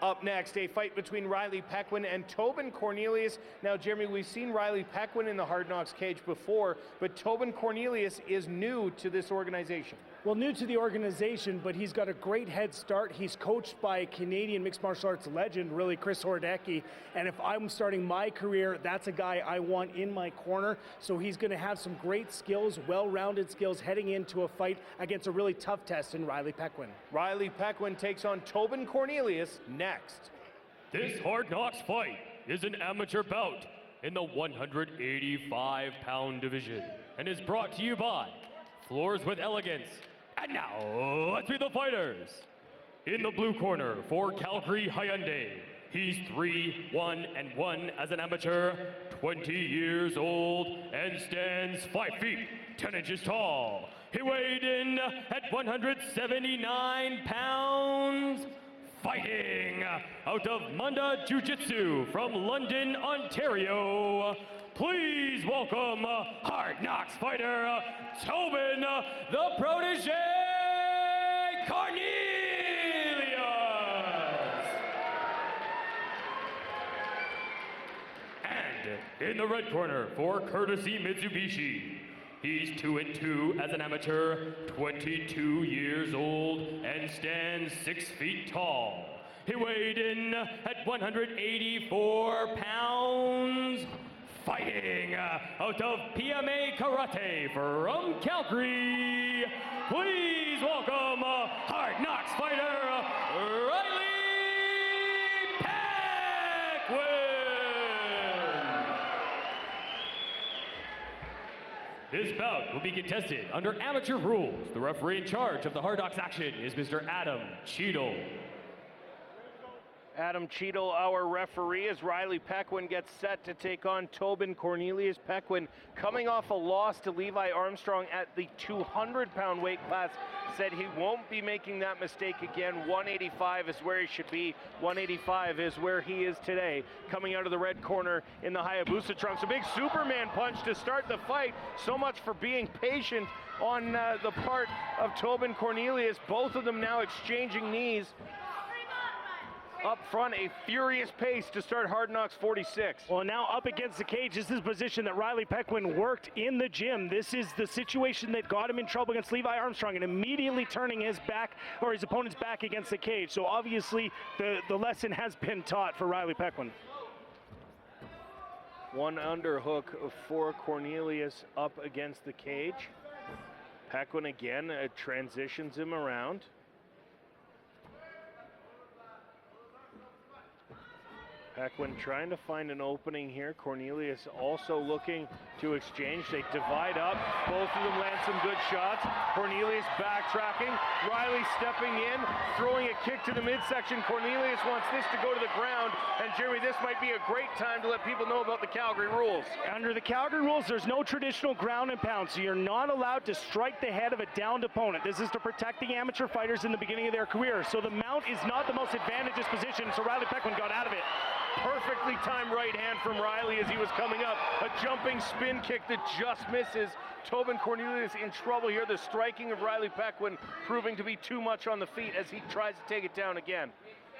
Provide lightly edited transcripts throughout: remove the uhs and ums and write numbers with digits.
Up next, a fight between Riley Pequin and Tobin Cornelius. Now, Jeremy, we've seen Riley Pequin in the Hard Knocks cage before, but Tobin Cornelius is new to this organization. Well, new to the organization, but he's got a great head start. He's coached by Canadian mixed martial arts legend, really, Chris Hordecki. And if I'm starting my career, that's a guy I want in my corner. So he's going to have some great skills, well-rounded skills, heading into a fight against a really tough test in Riley Pequin. Riley Pequin takes on Tobin Cornelius next. This Hard Knocks fight is an amateur bout in the 185-pound division and is brought to you by Floors with Elegance. And now, let's meet the fighters. In the blue corner for Calgary Hyundai, he's 3-1-1 as an amateur, 20 years old, and stands 5 feet, 10 inches tall. He weighed in at 179 pounds. Fighting out of Munda Jiu-Jitsu from London, Ontario, please welcome Hard Knocks fighter Tobin the Protege Cornelius. And in the red corner for Courtesy Mitsubishi, he's 2-2 as an amateur, 22 years old, and stands 6 feet tall. He weighed in at 184 pounds. Fighting out of PMA Karate from Calgary, please welcome Hard Knocks fighter Riley Pequin. This bout will be contested under amateur rules. The referee in charge of the Hard Knocks action is Mr. Adam Cheadle. Adam Cheadle, our referee, as Riley Pequin gets set to take on Tobin Cornelius. Pequin, coming off a loss to Levi Armstrong at the 200-pound weight class, said he won't be making that mistake again. 185 is where he should be. 185 is where he is today. Coming out of the red corner in the Hayabusa trunks. A big Superman punch to start the fight. So much for being patient on the part of Tobin Cornelius. Both of them now exchanging knees. Up front, a furious pace to start Hard Knocks 46. Well, now up against the cage, this is the position that Riley Pequin worked in the gym. This is the situation that got him in trouble against Levi Armstrong and immediately turning his back, or his opponent's back against the cage. So obviously, the lesson has been taught for Riley Pequin. One underhook for Cornelius up against the cage. Pequin again transitions him around. Pequin trying to find an opening here. Cornelius also looking to exchange. They divide up. Both of them land some good shots. Cornelius backtracking. Riley stepping in, throwing a kick to the midsection. Cornelius wants this to go to the ground. And Jeremy, this might be a great time to let people know about the Calgary rules. Under the Calgary rules, there's no traditional ground and pound, so you're not allowed to strike the head of a downed opponent. This is to protect the amateur fighters in the beginning of their career. So the mount is not the most advantageous position, so Riley Pequin got out of it. Perfectly timed right hand from Riley as he was coming up. A jumping spin kick that just misses. Tobin Cornelius in trouble here. The striking of Riley Pequin proving to be too much on the feet as he tries to take it down again.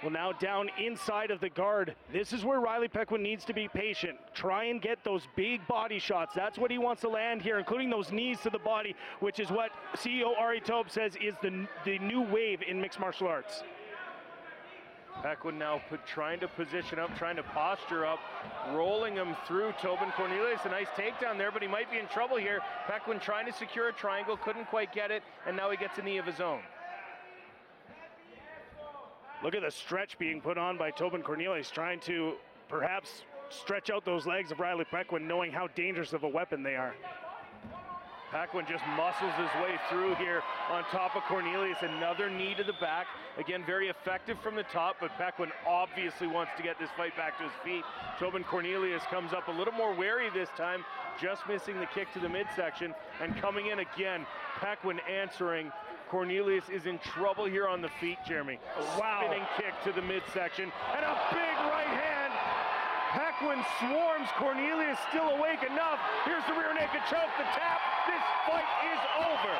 Well, now down inside of the guard. This is where Riley Pequin needs to be patient. Try and get those big body shots. That's what he wants to land here, including those knees to the body, which is what CEO Ari Tobe says is the new wave in mixed martial arts. Pequin now trying to position up, trying to posture up, rolling him through Tobin Cornelius. A nice takedown there, but he might be in trouble here. Pequin trying to secure a triangle, couldn't quite get it, and now he gets a knee of his own. Look at the stretch being put on by Tobin Cornelius, trying to perhaps stretch out those legs of Riley Pequin, knowing how dangerous of a weapon they are. Pequin just muscles his way through here on top of Cornelius. Another knee to the back. Again, very effective from the top, but Pequin obviously wants to get this fight back to his feet. Tobin Cornelius comes up a little more wary this time, just missing the kick to the midsection, and coming in again. Pequin answering. Cornelius is in trouble here on the feet, Jeremy. Wow. Spinning kick to the midsection, and a big right hand. Pequin swarms. Cornelius still awake enough. Here's the rear naked choke, the tap. This fight is over.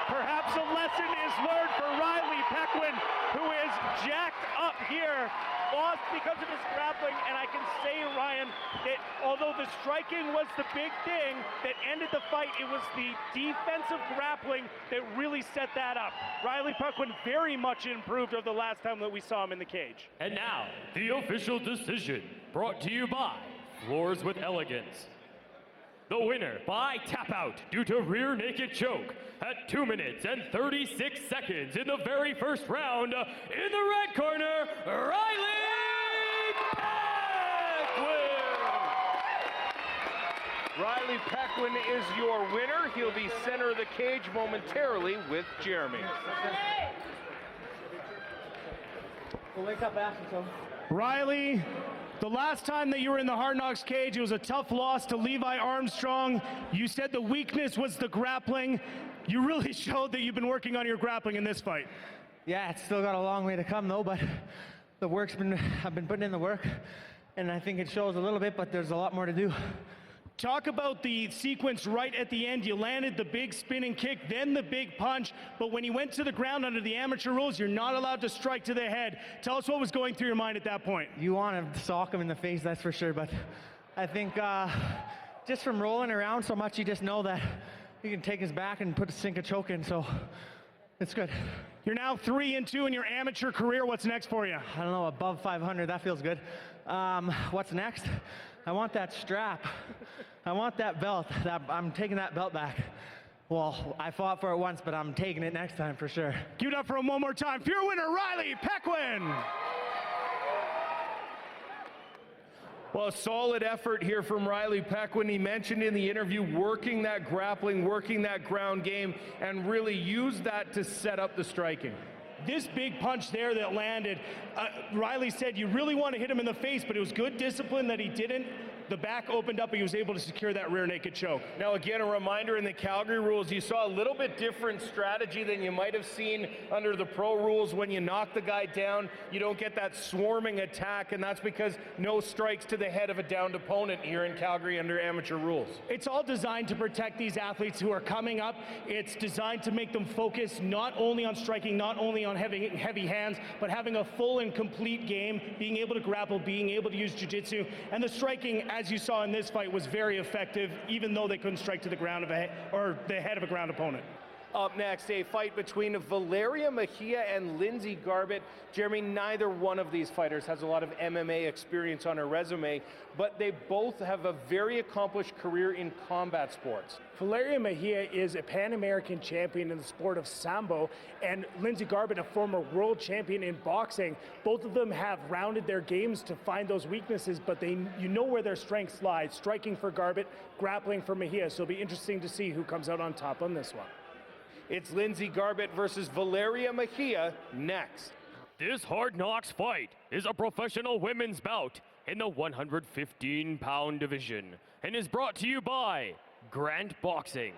Perhaps a lesson is learned for Riley Pequin, who is jacked up here, lost because of his grappling, and I can say, Ryan, that although the striking was the big thing that ended the fight, it was the defensive grappling that really set that up. Riley Pequin very much improved over the last time that we saw him in the cage. And now, the official decision, brought to you by Floors with Elegance. The winner by tap out due to rear naked choke at 2 minutes and 36 seconds in the very first round, in the red corner, Riley Pequin! Riley Pequin is your winner. He'll be center of the cage momentarily with Jeremy. We'll wake up after, Tom. Riley, the last time that you were in the Hard Knocks cage, it was a tough loss to Levi Armstrong. You said the weakness was the grappling. You really showed that you've been working on your grappling in this fight. Yeah, it's still got a long way to come though, but I've been putting in the work, and I think it shows a little bit, but there's a lot more to do. Talk about the sequence right at the end. You landed the big spinning kick, then the big punch, but when you went to the ground under the amateur rules, you're not allowed to strike to the head. Tell us what was going through your mind at that point. You want to sock him in the face, that's for sure, but I think just from rolling around so much, you just know that you can take his back and put a sink of choke in, so it's good. You're now 3-2 in your amateur career. What's next for you? I don't know, above 500, that feels good. What's next? I want that strap. I want that belt. I'm taking that belt back. Well, I fought for it once, but I'm taking it next time for sure. Give it up for him one more time. For your winner, Riley Pequin. Well, a solid effort here from Riley Pequin. He mentioned in the interview working that grappling, working that ground game, and really used that to set up the striking. This big punch there that landed, Riley said you really want to hit him in the face, but it was good discipline that he didn't. The back opened up and he was able to secure that rear naked choke. Now again, a reminder, in the Calgary rules, you saw a little bit different strategy than you might have seen under the pro rules. When you knock the guy down, you don't get that swarming attack, and that's because no strikes to the head of a downed opponent here in Calgary under amateur rules. It's all designed to protect these athletes who are coming up. It's designed to make them focus not only on striking, not only on heavy hands, but having a full and complete game, being able to grapple, being able to use jiu-jitsu. And the striking, as you saw in this fight, was very effective, even though they couldn't strike to the ground or the head of a ground opponent. Up next, a fight between Valeria Mejia and Lindsay Garbett. Jeremy, neither one of these fighters has a lot of MMA experience on her resume, but they both have a very accomplished career in combat sports. Valeria Mejia is a Pan-American champion in the sport of Sambo, and Lindsay Garbett, a former world champion in boxing. Both of them have rounded their games to find those weaknesses, but you know where their strengths lie. Striking for Garbett, grappling for Mejia, so it'll be interesting to see who comes out on top on this one. It's Lindsay Garbett versus Valeria Mejia next. This Hard Knocks fight is a professional women's bout in the 115-pound division and is brought to you by Grant Boxing.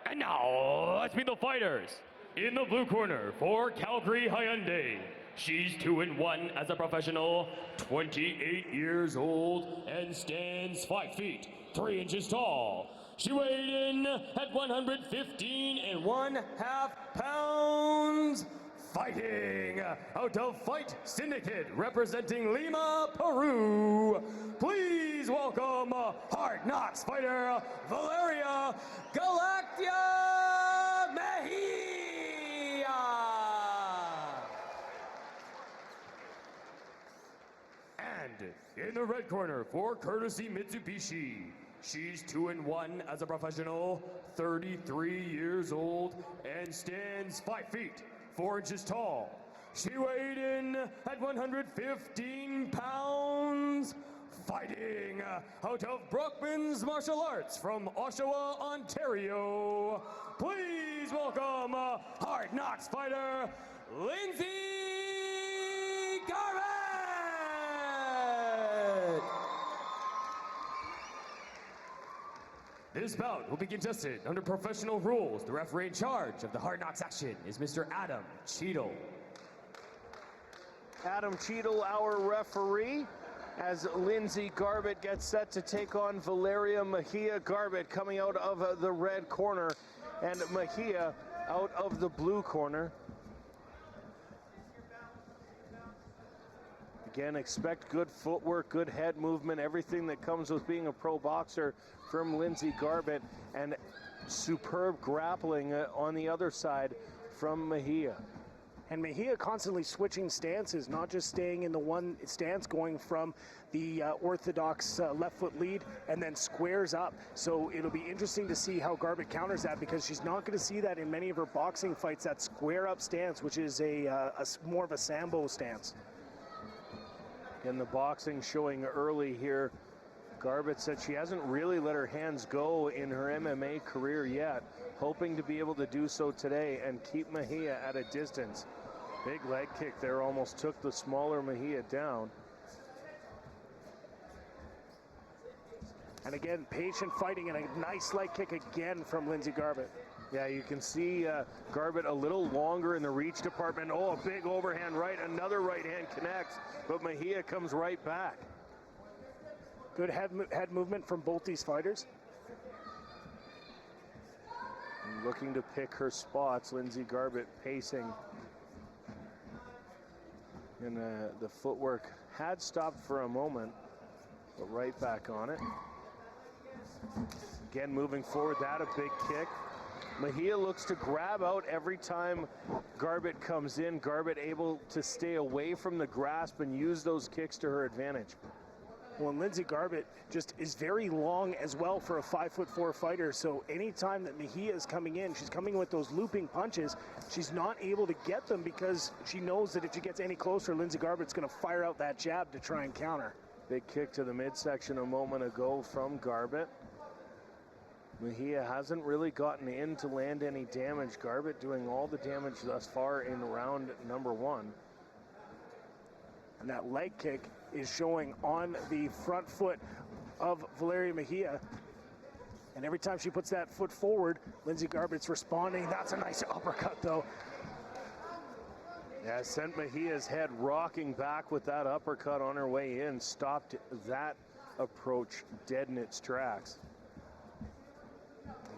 And now, let's meet the fighters. In the blue corner for Calgary Hyundai, she's 2-1 as a professional, 28 years old, and stands 5 feet, 3 inches tall. She weighed in at 115.5 pounds. Fighting out of Fight Syndicate, representing Lima, Peru. Please welcome Hard Knocks fighter Valeria Galactia Mejia. And in the red corner for Courtesy Mitsubishi, she's 2-1 as a professional, 33 years old, and stands 5 feet, 4 inches tall. She weighed in at 115 pounds, fighting out of Brockman's Martial Arts from Oshawa, Ontario. Please welcome Hard Knocks fighter, Lindsay Garbett. This bout will be contested under professional rules. The referee in charge of the Hard Knocks action is Mr. Adam Cheadle. Adam Cheadle, our referee, as Lindsay Garbett gets set to take on Valeria Mejia. Garbett coming out of the red corner and Mejia out of the blue corner. Again, expect good footwork, good head movement, everything that comes with being a pro boxer from Lindsay Garbett, and superb grappling on the other side from Mejia. And Mejia constantly switching stances, not just staying in the one stance, going from the orthodox left foot lead and then squares up. So it'll be interesting to see how Garbett counters that, because she's not going to see that in many of her boxing fights, that square up stance, which is a more of a Sambo stance. In the boxing showing early here, Garbett said she hasn't really let her hands go in her MMA career yet, hoping to be able to do so today and keep Mejia at a distance. Big leg kick there, almost took the smaller Mejia down. And again, patient fighting, and a nice leg kick again from Lindsay Garbett. Yeah, you can see Garbett a little longer in the reach department. Oh, a big overhand right, another right hand connects, but Mejia comes right back. Good head movement from both these fighters. And looking to pick her spots, Lindsay Garbett pacing. And the footwork had stopped for a moment, but right back on it. Again, moving forward, that a big kick. Mejia looks to grab out every time Garbett comes in. Garbett able to stay away from the grasp and use those kicks to her advantage. Well, Lindsay Garbett just is very long as well for a 5'4" fighter. So anytime that Mejia is coming in, she's coming with those looping punches. She's not able to get them because she knows that if she gets any closer, Lindsay Garbett's going to fire out that jab to try and counter. Big kick to the midsection a moment ago from Garbett. Mejia hasn't really gotten in to land any damage. Garbett doing all the damage thus far in round number 1. And that leg kick is showing on the front foot of Valeria Mejia. And every time she puts that foot forward, Lindsay Garbett's responding. That's a nice uppercut, though. Yeah, sent Mejia's head rocking back with that uppercut on her way in. Stopped that approach dead in its tracks.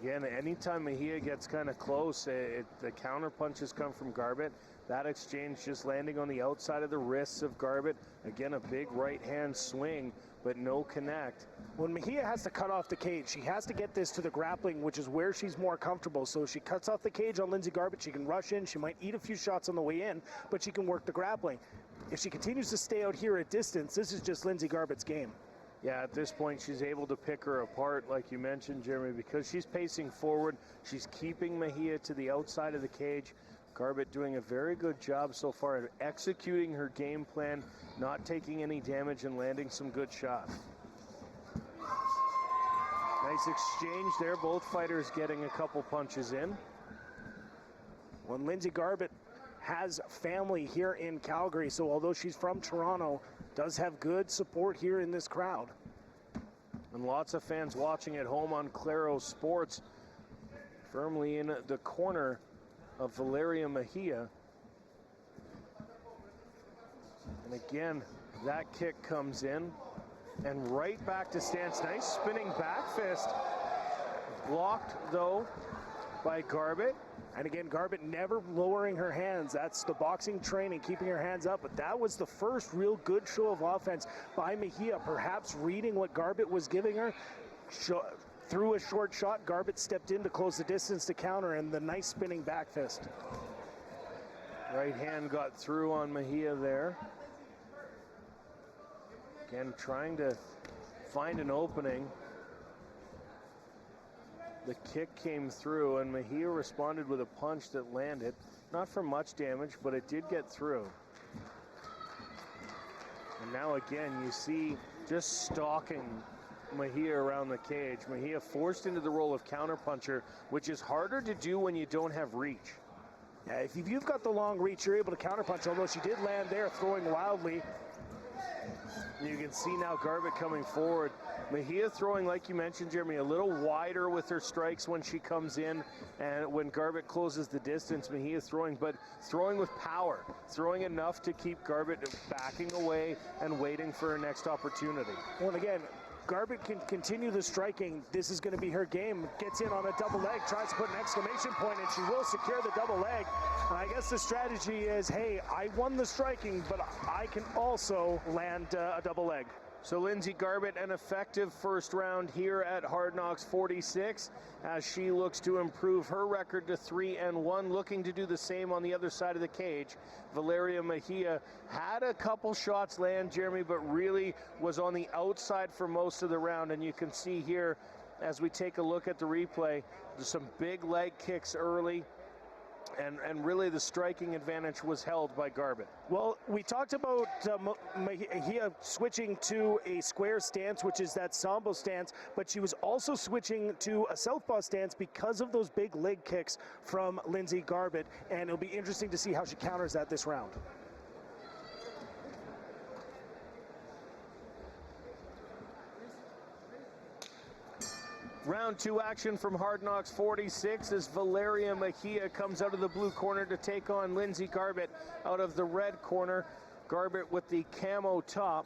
Again, anytime Mejia gets kind of close, the counter punches come from Garbett. That exchange just landing on the outside of the wrists of Garbett. Again, a big right hand swing, but no connect. When Mejia has to cut off the cage, she has to get this to the grappling, which is where she's more comfortable. So she cuts off the cage on Lindsay Garbett. She can rush in. She might eat a few shots on the way in, but she can work the grappling. If she continues to stay out here at distance, this is just Lindsay Garbett's game. Yeah, at this point, she's able to pick her apart, like you mentioned, Jeremy, because she's pacing forward. She's keeping Mejia to the outside of the cage. Garbett doing a very good job so far at executing her game plan, not taking any damage and landing some good shots. Nice exchange there, both fighters getting a couple punches in. When Lindsay Garbett has family here in Calgary, so although she's from Toronto, does have good support here in this crowd. And lots of fans watching at home on Claro Sports, firmly in the corner of Valeria Mejia. And again, that kick comes in and right back to stance. Nice spinning back fist. Blocked though by Garbett. And again, Garbett never lowering her hands. That's the boxing training, keeping her hands up. But that was the first real good show of offense by Mejia, perhaps reading what Garbett was giving her. Threw a short shot, Garbett stepped in to close the distance to counter, and the nice spinning back fist. Right hand got through on Mejia there. Again, trying to find an opening. The kick came through, and Mejia responded with a punch that landed. Not for much damage, but it did get through. And now again, you see just stalking Mejia around the cage. Mejia forced into the role of counterpuncher, which is harder to do when you don't have reach. Yeah, if you've got the long reach, you're able to counterpunch, although she did land there throwing wildly. You can see now Garbett coming forward. Mejia throwing, like you mentioned, Jeremy, a little wider with her strikes when she comes in, and when Garbett closes the distance, Mejia throwing, but throwing with power, throwing enough to keep Garbett backing away and waiting for her next opportunity. Well, again, Garbett can continue the striking, this is going to be her game. Gets in on a double leg, tries to put an exclamation point, and she will secure the double leg. And I guess the strategy is, hey, I won the striking, but I can also land a double leg. So Lindsay Garbett, an effective first round here at Hard Knocks 46, as she looks to improve her record to 3-1, looking to do the same on the other side of the cage. Valeria Mejia had a couple shots land, Jeremy, but really was on the outside for most of the round. And you can see here, as we take a look at the replay, there's some big leg kicks early. And really the striking advantage was held by Garbett. Well, we talked about Mejia switching to a square stance, which is that sambo stance, but she was also switching to a southpaw stance because of those big leg kicks from Lindsay Garbett, and it'll be interesting to see how she counters that this round. Round 2 action from Hard Knocks 46 as Valeria Mejia comes out of the blue corner to take on Lindsay Garbett out of the red corner. Garbett with the camo top.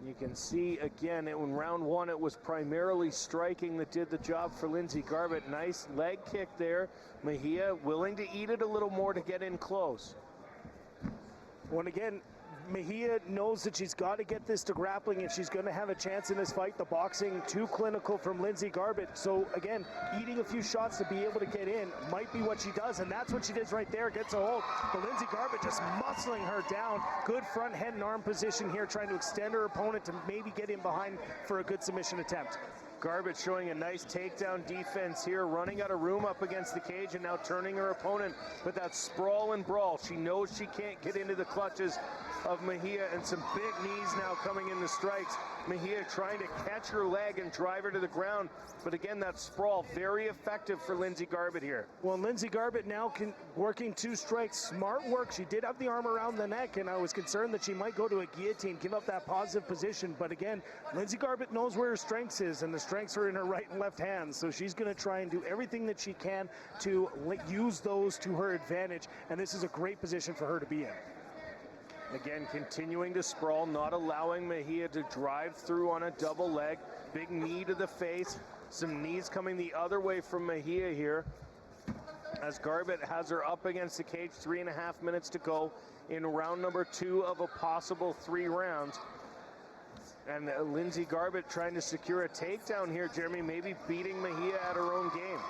You can see again, in round 1 it was primarily striking that did the job for Lindsay Garbett. Nice leg kick there. Mejia willing to eat it a little more to get in close. Well, again, Mejia knows that she's got to get this to grappling if she's going to have a chance in this fight. The boxing too clinical from Lindsay Garbett. So again, eating a few shots to be able to get in might be what she does, and that's what she does right there. Gets a hold. But Lindsay Garbett just muscling her down. Good front head and arm position here, trying to extend her opponent to maybe get in behind for a good submission attempt. Garbett showing a nice takedown defense here, running out of room up against the cage and now turning her opponent with that sprawl and brawl. She knows she can't get into the clutches of Mejia, and some big knees now coming in the strikes. Mejia trying to catch her leg and drive her to the ground, but again, that sprawl, very effective for Lindsay Garbett here. Well, Lindsay Garbett now working 2 strikes. Smart work. She did have the arm around the neck, and I was concerned that she might go to a guillotine, give up that positive position, but again, Lindsay Garbett knows where her strengths is, and the strengths are in her right and left hands, so she's going to try and do everything that she can to use those to her advantage, and this is a great position for her to be in. Again, continuing to sprawl, not allowing Mejia to drive through on a double leg. Big knee to the face. Some knees coming the other way from Mejia here, as Garbett has her up against the cage. 3.5 minutes to go in round number 2 of a possible 3 rounds. And Lindsay Garbett trying to secure a takedown here, Jeremy, maybe beating Mejia at her own game.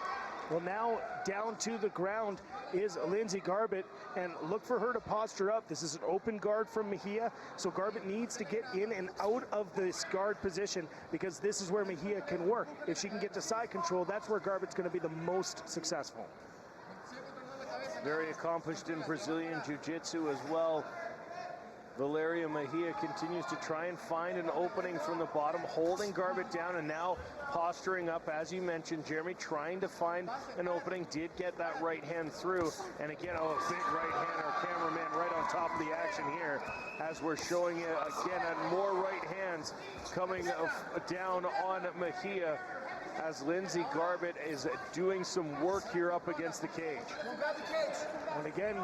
Well, now down to the ground is Lindsay Garbett, and look for her to posture up. This is an open guard from Mejia, so Garbett needs to get in and out of this guard position, because this is where Mejia can work. If she can get to side control, that's where Garbett's going to be the most successful. Very accomplished in Brazilian Jiu-Jitsu as well. Valeria Mejia continues to try and find an opening from the bottom, holding Garbett down, and now posturing up, as you mentioned, Jeremy, trying to find an opening. Did get that right hand through, and again, a big right hand. Our cameraman right on top of the action here, as we're showing you again, more right hands coming down on Mejia, as Lindsay Garbett is doing some work here up against the cage. And again,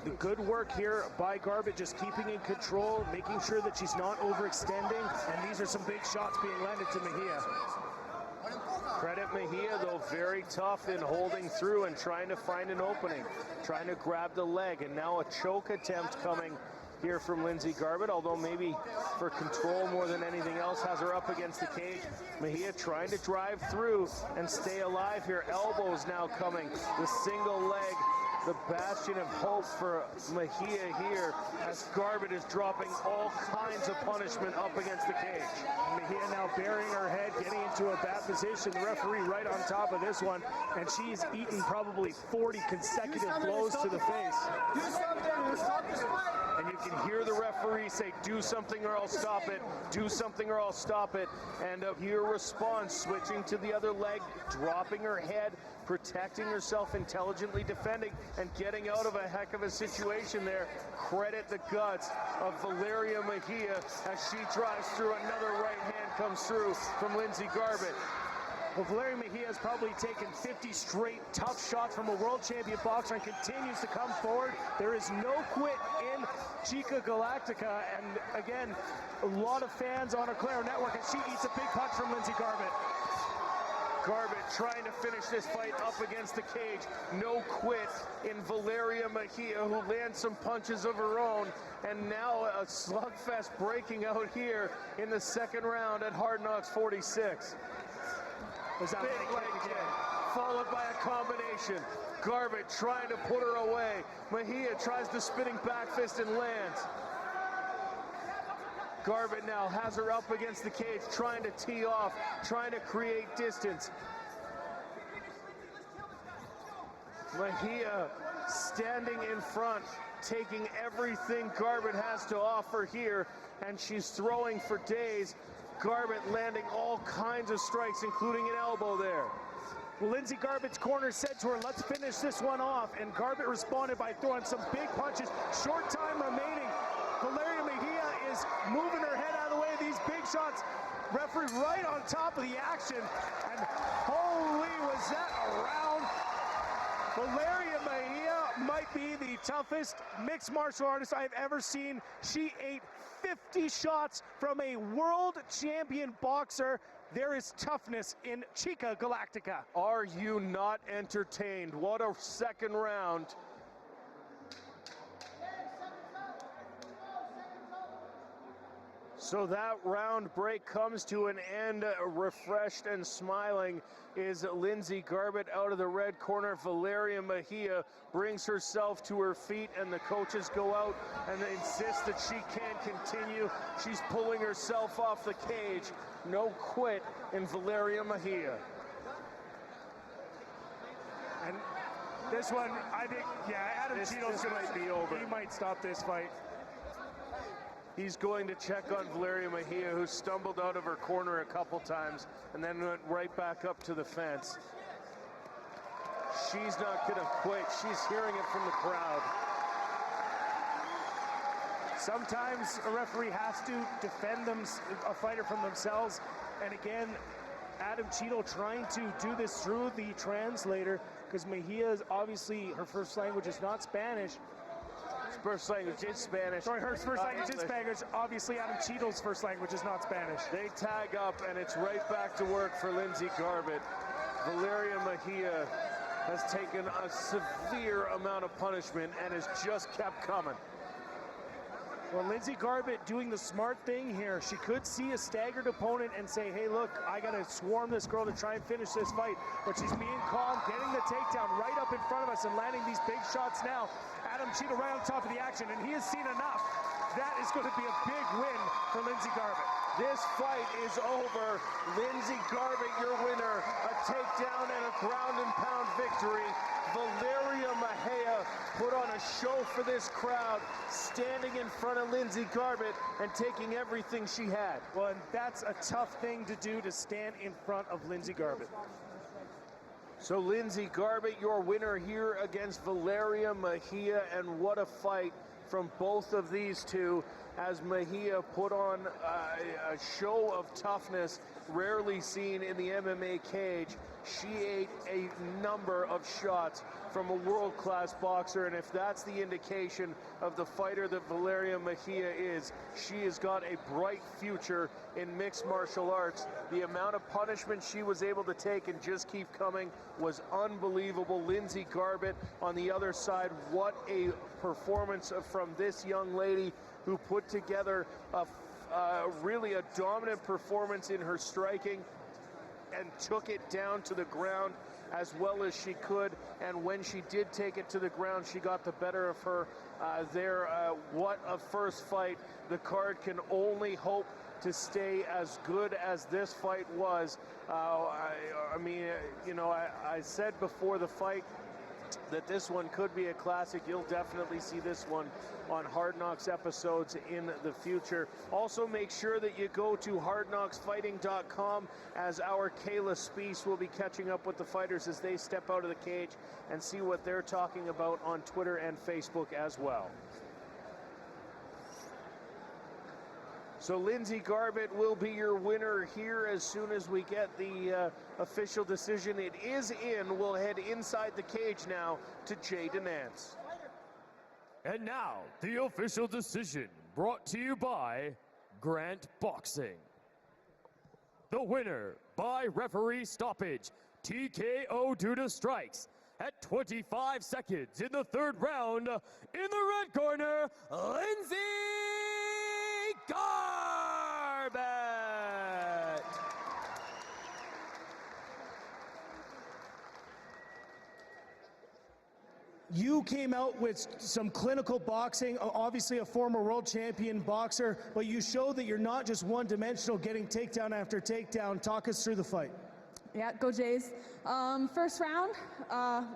the good work here by Garbett, just keeping in control, making sure that she's not overextending, and these are some big shots being landed to Mejia. Credit Mejia, though, very tough in holding through and trying to find an opening, trying to grab the leg, and now a choke attempt coming here from Lindsay Garbett, although maybe for control more than anything else, has her up against the cage. Mejia trying to drive through and stay alive here. Elbows now coming, the single leg, the bastion of hope for Mejia here, as Garbett is dropping all kinds of punishment up against the cage. Mejia now burying her head, getting into a bad position. The referee right on top of this one, and she's eaten probably 40 consecutive blows to the face. Do something, stop this fight. And you can hear the referee say, do something or I'll stop it, do something or I'll stop it. And your response, switching to the other leg, dropping her head, protecting herself, intelligently defending, and getting out of a heck of a situation there. Credit the guts of Valeria Mejia as she drives through. Another right hand comes through from Lindsay Garbett. Well, Valeria Mejia has probably taken 50 straight tough shots from a world champion boxer and continues to come forward. There is no quit in Chica Galactica, and again, a lot of fans on our Claro Network, and she eats a big punch from Lindsay Garbett. Garbett trying to finish this fight up against the cage. No quit in Valeria Mejia, who lands some punches of her own. And now a slugfest breaking out here in the second round at Hard Knocks 46. Big leg kick, followed by a combination. Garbett trying to put her away. Mejia tries the spinning back fist and lands. Garbett now has her up against the cage, trying to tee off, trying to create distance. Mejia standing in front, taking everything Garbett has to offer here, and she's throwing for days. Garbett landing all kinds of strikes, including an elbow there. Well, Lindsay Garbett's corner said to her, let's finish this one off, and Garbett responded by throwing some big punches. Short time remaining. Valeria Mejia is moving her head out of the way of these big shots. Referee right on top of the action, and holy, was that a round. Valeria Mejia might be the toughest mixed martial artist I've ever seen. She ate 50 shots from a world champion boxer. There is toughness in Chica Galactica. Are you not entertained? What a second round. So that round break comes to an end. Refreshed and smiling is Lindsay Garbett out of the red corner. Valeria Mejia brings herself to her feet, and the coaches go out and they insist that she can't continue. She's pulling herself off the cage. No quit in Valeria Mejia. And this one, I think, yeah, Adam Cheadle's going to be over. He might stop this fight. He's going to check on Valeria Mejia, who stumbled out of her corner a couple times and then went right back up to the fence. She's not going to quit. She's hearing it from the crowd. Sometimes a referee has to defend a fighter from themselves. And again, Adam Cheadle trying to do this through the translator, because Mejia is obviously, her first language is not Spanish. First language is Spanish. Sorry, her first language is Spanish. Obviously, Adam Cheadle's first language is not Spanish. They tag up, and it's right back to work for Lindsay Garbett. Valeria Mejia has taken a severe amount of punishment and has just kept coming. Well, Lindsay Garbett doing the smart thing here. She could see a staggered opponent and say, hey, look, I got to swarm this girl to try and finish this fight. But she's being calm, getting the takedown right up in front of us and landing these big shots now. Adam Cheadle right on top of the action, and he has seen enough. That is going to be a big win for Lindsay Garbett. This fight is over. Lindsay Garbett, your winner. A takedown and a ground and pound victory. Valeria Mejia put on a show for this crowd, standing in front of Lindsay Garbett and taking everything she had. Well, and that's a tough thing to do, to stand in front of Lindsay Garbett. So Lindsay Garbett, your winner here against Valeria Mejia, and what a fight from both of these two, as Mejia put on a show of toughness rarely seen in the MMA cage. She ate a number of shots from a world-class boxer, and if that's the indication of the fighter that Valeria Mejia is, she has got a bright future in mixed martial arts. The amount of punishment she was able to take and just keep coming was unbelievable. Lindsay Garbett on the other side, what a performance from this young lady who put together really a dominant performance in her striking and took it down to the ground as well as she could. And when she did take it to the ground, she got the better of her there. What a first fight. The card can only hope to stay as good as this fight was. I mean, you know, I said before the fight that this one could be a classic. You'll definitely see this one on Hard Knocks episodes in the future. Also, make sure that you go to hardknocksfighting.com, as our Kayla Speece will be catching up with the fighters as they step out of the cage and see what they're talking about on Twitter and Facebook as well. So Lindsay Garbett will be your winner here as soon as we get the official decision. It is in. We'll head inside the cage now to Jay Denance. And now, the official decision brought to you by Grant Boxing. The winner by referee stoppage, TKO due to strikes, at 25 seconds in the third round, in the red corner, Lindsay Garbett. You came out with some clinical boxing, obviously a former world champion boxer, but you showed that you're not just one-dimensional, getting takedown after takedown. Talk us through the fight. Yeah, go Jays. First round,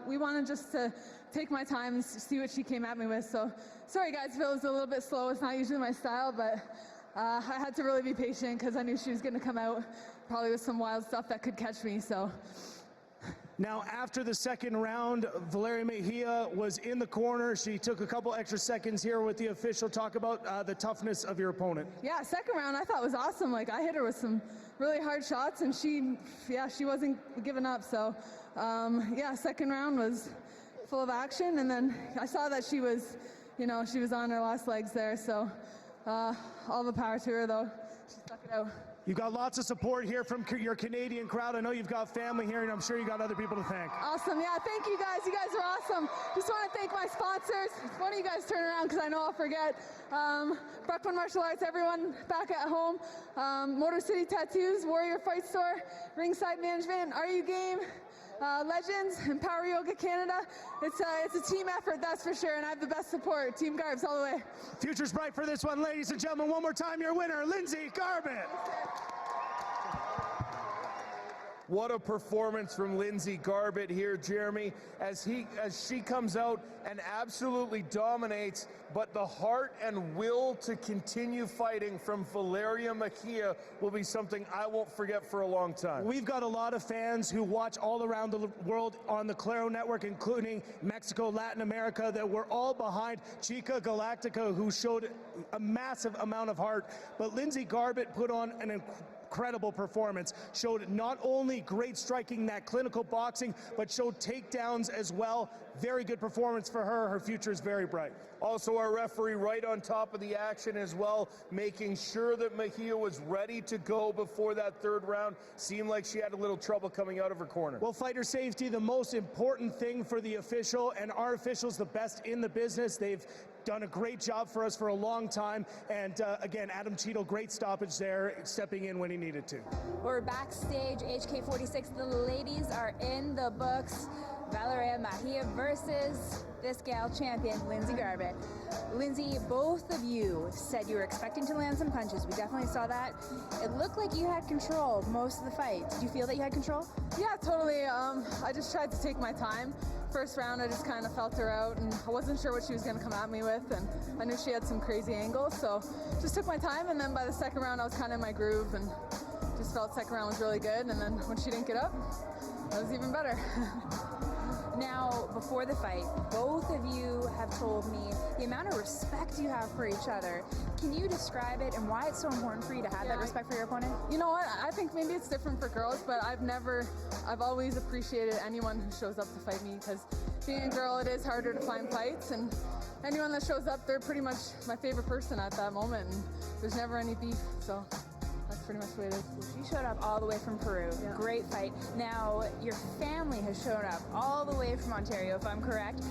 we wanted just to take my time and see what she came at me with. So, sorry guys if it was a little bit slow. It's not usually my style, but I had to really be patient because I knew she was going to come out probably with some wild stuff that could catch me. So. Now, after the second round, Valeria Mejia was in the corner. She took a couple extra seconds here with the official. Talk about the toughness of your opponent. Yeah, second round I thought was awesome. Like, I hit her with some really hard shots, and she wasn't giving up. So, yeah, second round was full of action, and then I saw that she was on her last legs there. So, all the power to her, though. She stuck it out. You've got lots of support here from your Canadian crowd. I know you've got family here, and I'm sure you got other people to thank. Awesome. Yeah, thank you guys. You guys are awesome. Just want to thank my sponsors. Why don't you guys turn around because I know I'll forget. Brooklyn Martial Arts, everyone back at home. Motor City Tattoos, Warrior Fight Store, Ringside Management, Are You Game? Legends and Power Yoga Canada. It's a team effort, that's for sure, and I have the best support. Team Garbs all the way. Future's bright for this one, ladies and gentlemen. One more time, your winner, Lindsay Garbett. What a performance from Lindsay Garbett here, Jeremy, as she comes out and absolutely dominates, but the heart and will to continue fighting from Valeria Mejia will be something I won't forget for a long time. We've got a lot of fans who watch all around the world on the Claro Network, including Mexico, Latin America, that we're all behind Chica Galactica, who showed a massive amount of heart. But Lindsay Garbett put on an incredible performance, showed not only great striking, that clinical boxing, but showed takedowns as well. Very good performance for her. Her future is very bright. Also, our referee right on top of the action as well, making sure that Mejia was ready to go before that third round. Seemed like she had a little trouble coming out of her corner. Well, fighter safety, the most important thing for the official, and our officials the best in the business. They've done a great job for us for a long time. And again, Adam Cheadle, great stoppage there, stepping in when he needed to. We're backstage, HK46. The ladies are in the books. Valeria Mejia versus this gal champion, Lindsay Garbett. Lindsay, both of you said you were expecting to land some punches. We definitely saw that. It looked like you had control most of the fight. Did you feel that you had control? Yeah, totally. I just tried to take my time. First round, I just kind of felt her out, and I wasn't sure what she was going to come at me with, and I knew she had some crazy angles, so just took my time, and then by the second round, I was kind of in my groove, and just felt second round was really good, and then when she didn't get up, it was even better. Now, before the fight, both of you have told me the amount of respect you have for each other. Can you describe it and why it's so important for you to have that respect for your opponent? You know what? I think maybe it's different for girls, but I've always appreciated anyone who shows up to fight me, because being a girl, it is harder to find fights, and anyone that shows up, they're pretty much my favorite person at that moment, and there's never any beef, so that's pretty much the way it is. She showed up all the way from Peru. Yeah. Great fight. Now, your family has shown up all the way from Ontario, if I'm correct.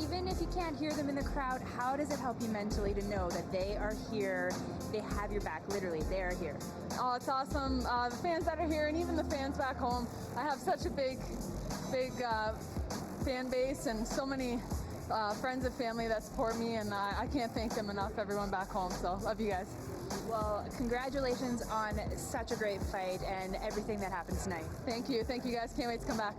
Even if you can't hear them in the crowd, how does it help you mentally to know that they are here, they have your back, literally, they are here? Oh, it's awesome. The fans that are here, and even the fans back home, I have such a big fan base, and so many friends and family that support me, and I can't thank them enough, everyone back home, so love you guys. Well, congratulations on such a great fight and everything that happened tonight. Thank you guys, can't wait to come back.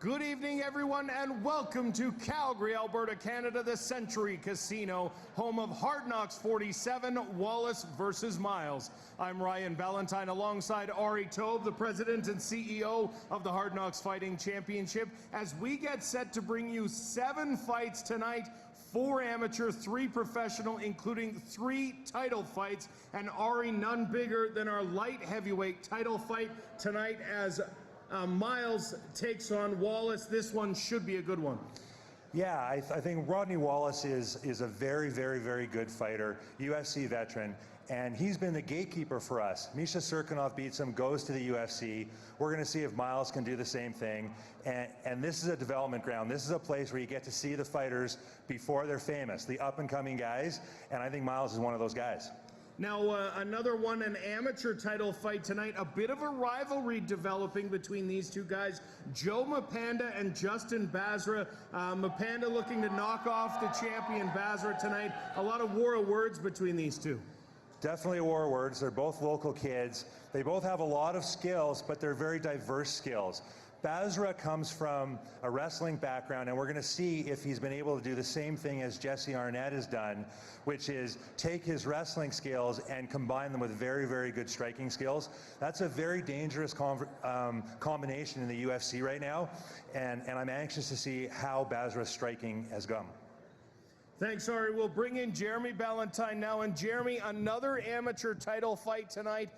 Good evening, everyone, and welcome to Calgary, Alberta, Canada, the Century Casino, home of Hard Knocks 47, Wallace versus Miles. I'm Ryan Valentine alongside Ari Tobe, the president and CEO of the Hard Knocks Fighting Championship, as we get set to bring you 7 fights tonight, 4 amateur, 3 professional, including 3 title fights, and Ari, none bigger than our light heavyweight title fight tonight as Miles takes on Wallace. This one should be a good one. Yeah, I think Rodney Wallace is a very, very, very good fighter, UFC veteran, and he's been the gatekeeper for us. Misha Serkinov beats him, goes to the UFC. We're going to see if Miles can do the same thing, and this is a development ground. This is a place where you get to see the fighters before they're famous, the up-and-coming guys, and I think Miles is one of those guys. Now, another one, an amateur title fight tonight. A bit of a rivalry developing between these two guys, Joe Mapanda and Justin Basra. Mapanda looking to knock off the champion Basra tonight. A lot of war of words between these two. Definitely a war of words. They're both local kids. They both have a lot of skills, but they're very diverse skills. Basra comes from a wrestling background, and we're going to see if he's been able to do the same thing as Jesse Arnett has done, which is take his wrestling skills and combine them with very, very good striking skills. That's a very dangerous combination in the UFC right now, and I'm anxious to see how Basra's striking has gone. Thanks, Ari. We'll bring in Jeremy Ballantyne now. And Jeremy, another amateur title fight tonight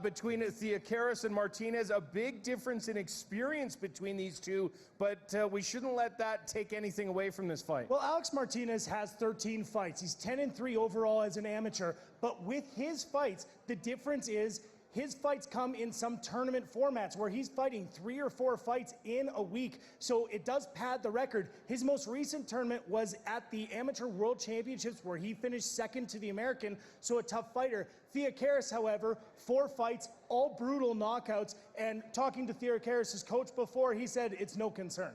between Theocaris and Martinez. A big difference in experience between these two, but we shouldn't let that take anything away from this fight. Well, Alex Martinez has 13 fights. He's 10-3 overall as an amateur, but with his fights, the difference is his fights come in some tournament formats where he's fighting 3 or 4 fights in a week, so it does pad the record. His most recent tournament was at the Amateur World Championships where he finished second to the American, so a tough fighter. Theocaris, however, 4 fights, all brutal knockouts, and talking to Theocaris' coach before, he said it's no concern.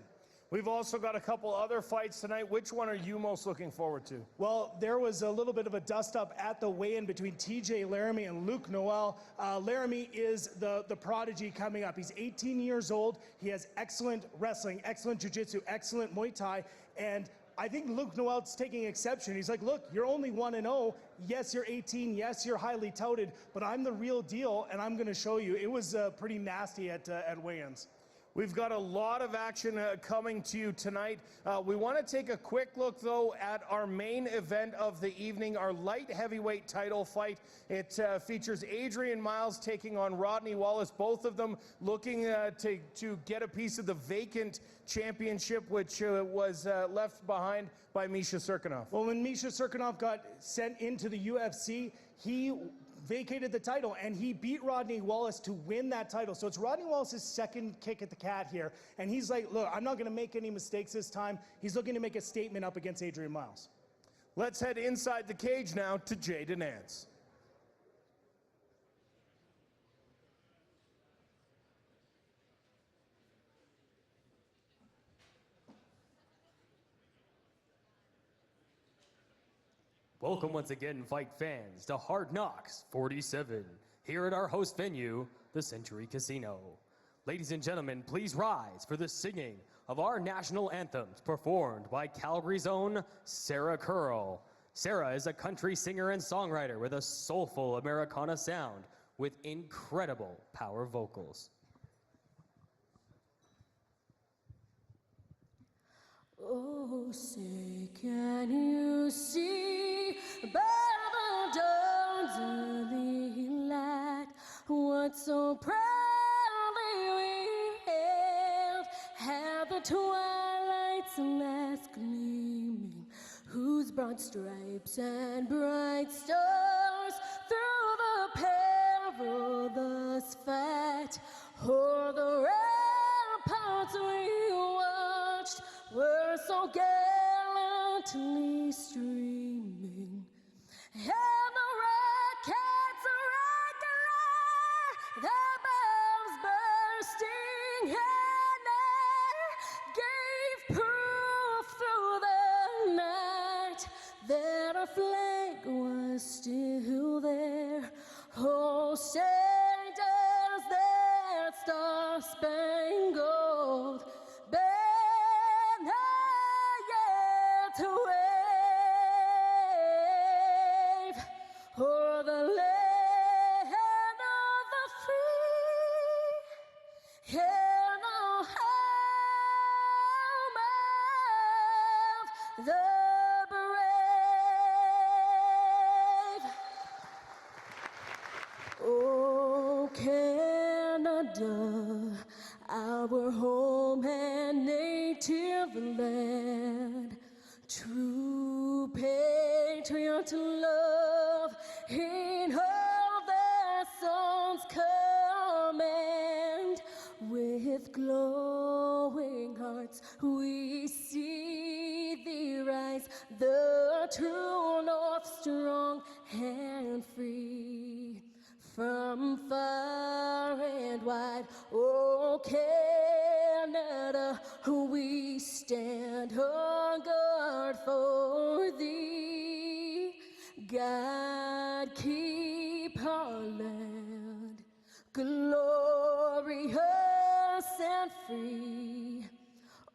We've also got a couple other fights tonight. Which one are you most looking forward to? Well, there was a little bit of a dust-up at the weigh-in between TJ Laramie and Luke Noel. Laramie is the prodigy coming up. He's 18 years old. He has excellent wrestling, excellent jiu-jitsu, excellent Muay Thai, and I think Luke Noel's taking exception. He's like, look, you're only 1-0. Yes, you're 18. Yes, you're highly touted, but I'm the real deal, and I'm going to show you. It was pretty nasty at weigh-ins. We've got a lot of action coming to you tonight. We want to take a quick look, though, at our main event of the evening, our light heavyweight title fight. It features Adrian Miles taking on Rodney Wallace, both of them looking to get a piece of the vacant championship, which was left behind by Misha Serkinov. Well, when Misha Serkinov got sent into the UFC, he vacated the title, and he beat Rodney Wallace to win that title. So it's Rodney Wallace's second kick at the cat here, and he's like, look, I'm not going to make any mistakes this time. He's looking to make a statement up against Adrian Miles. Let's head inside the cage now to Jay Nance. Welcome once again, fight fans, to Hard Knocks 47, here at our host venue, the Century Casino. Ladies and gentlemen, please rise for the singing of our national anthems performed by Calgary's own Sarah Curl. Sarah is a country singer and songwriter with a soulful Americana sound with incredible power vocals. Oh, say, can you see by the dawn's early light what so proudly we hailed? Have the twilight's last gleaming, whose broad stripes and bright stars through the perilous fight o'er the ramparts we watched were so gallantly streaming, and the rockets regular, the bombs bursting in air, gave proof through the night that our flag was still there. Oh, say does that star the brave. Oh, Canada, our home and native land, true patriot love in all their songs command. With glowing hearts we see thee rise, the true north, strong and free. From far and wide, oh Canada, we stand on guard for thee. God keep our land glorious and free.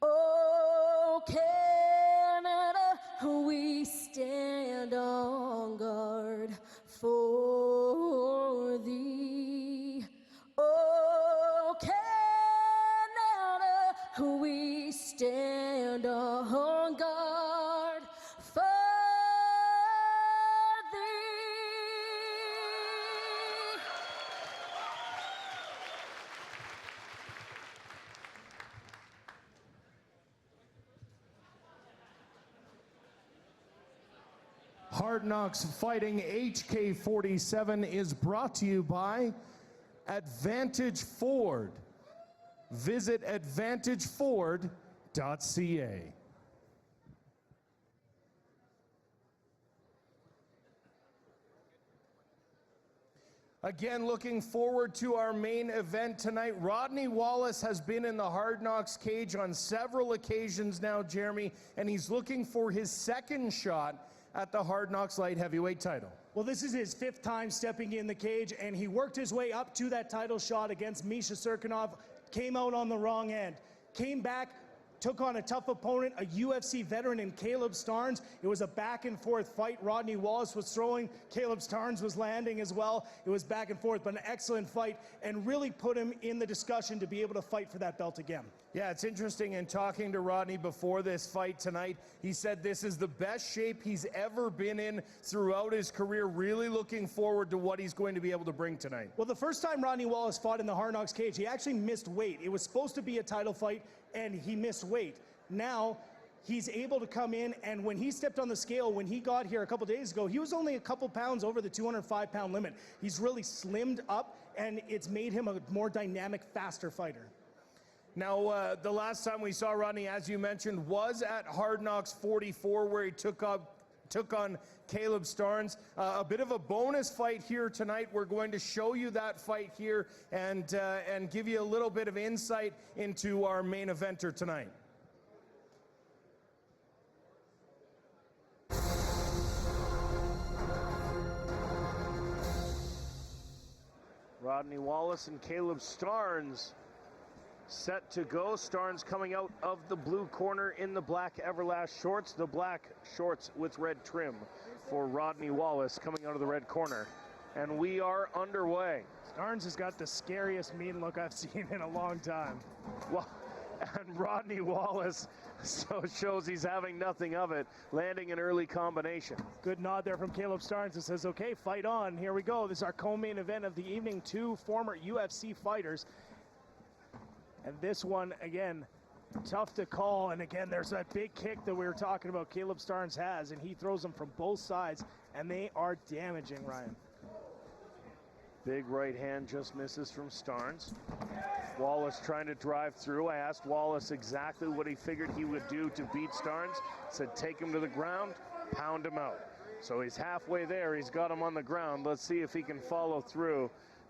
Oh Canada, we stand on guard for thee. Oh Canada, we stand on guard for thee. Hard Knocks Fighting HK47 is brought to you by Advantage Ford. Visit advantageford.ca. Again, looking forward to our main event tonight. Rodney Wallace has been in the Hard Knocks cage on several occasions now, Jeremy, and he's looking for his second shot at the Hard Knocks light heavyweight title. Well, this is his 5th time stepping in the cage, and he worked his way up to that title shot against Misha Serkinov, came out on the wrong end, came back, took on a tough opponent, a UFC veteran in Caleb Starnes. It was a back and forth fight. Rodney Wallace was throwing, Caleb Starnes was landing as well. It was back and forth, but an excellent fight, and really put him in the discussion to be able to fight for that belt again. Yeah, it's interesting, in talking to Rodney before this fight tonight, he said this is the best shape he's ever been in throughout his career, really looking forward to what he's going to be able to bring tonight. Well, the first time Rodney Wallace fought in the Hard Knocks cage, he actually missed weight. It was supposed to be a title fight, and he missed weight. Now, he's able to come in, and when he stepped on the scale, when he got here a couple days ago, he was only a couple pounds over the 205-pound limit. He's really slimmed up, and it's made him a more dynamic, faster fighter. Now, the last time we saw Rodney, as you mentioned, was at Hard Knocks 44, where he took on Caleb Starnes. A bit of a bonus fight here tonight. We're going to show you that fight here and give you a little bit of insight into our main eventer tonight. Rodney Wallace and Caleb Starnes set to go. Starnes coming out of the blue corner in the black Everlast shorts. The black shorts with red trim for Rodney Wallace coming out of the red corner. And we are underway. Starnes has got the scariest mean look I've seen in a long time. Well, and Rodney Wallace so shows he's having nothing of it, landing an early combination. Good nod there from Caleb Starnes that says, okay, fight on. Here we go. This is our co-main event of the evening. 2 former UFC fighters. And this one, again, tough to call. And again, there's that big kick that we were talking about Caleb Starnes has, and he throws them from both sides, and they are damaging, Ryan. Big right hand just misses from Starnes. Wallace trying to drive through. I asked Wallace exactly what he figured he would do to beat Starnes. Said take him to the ground, pound him out. So he's halfway there. He's got him on the ground. Let's see if he can follow through.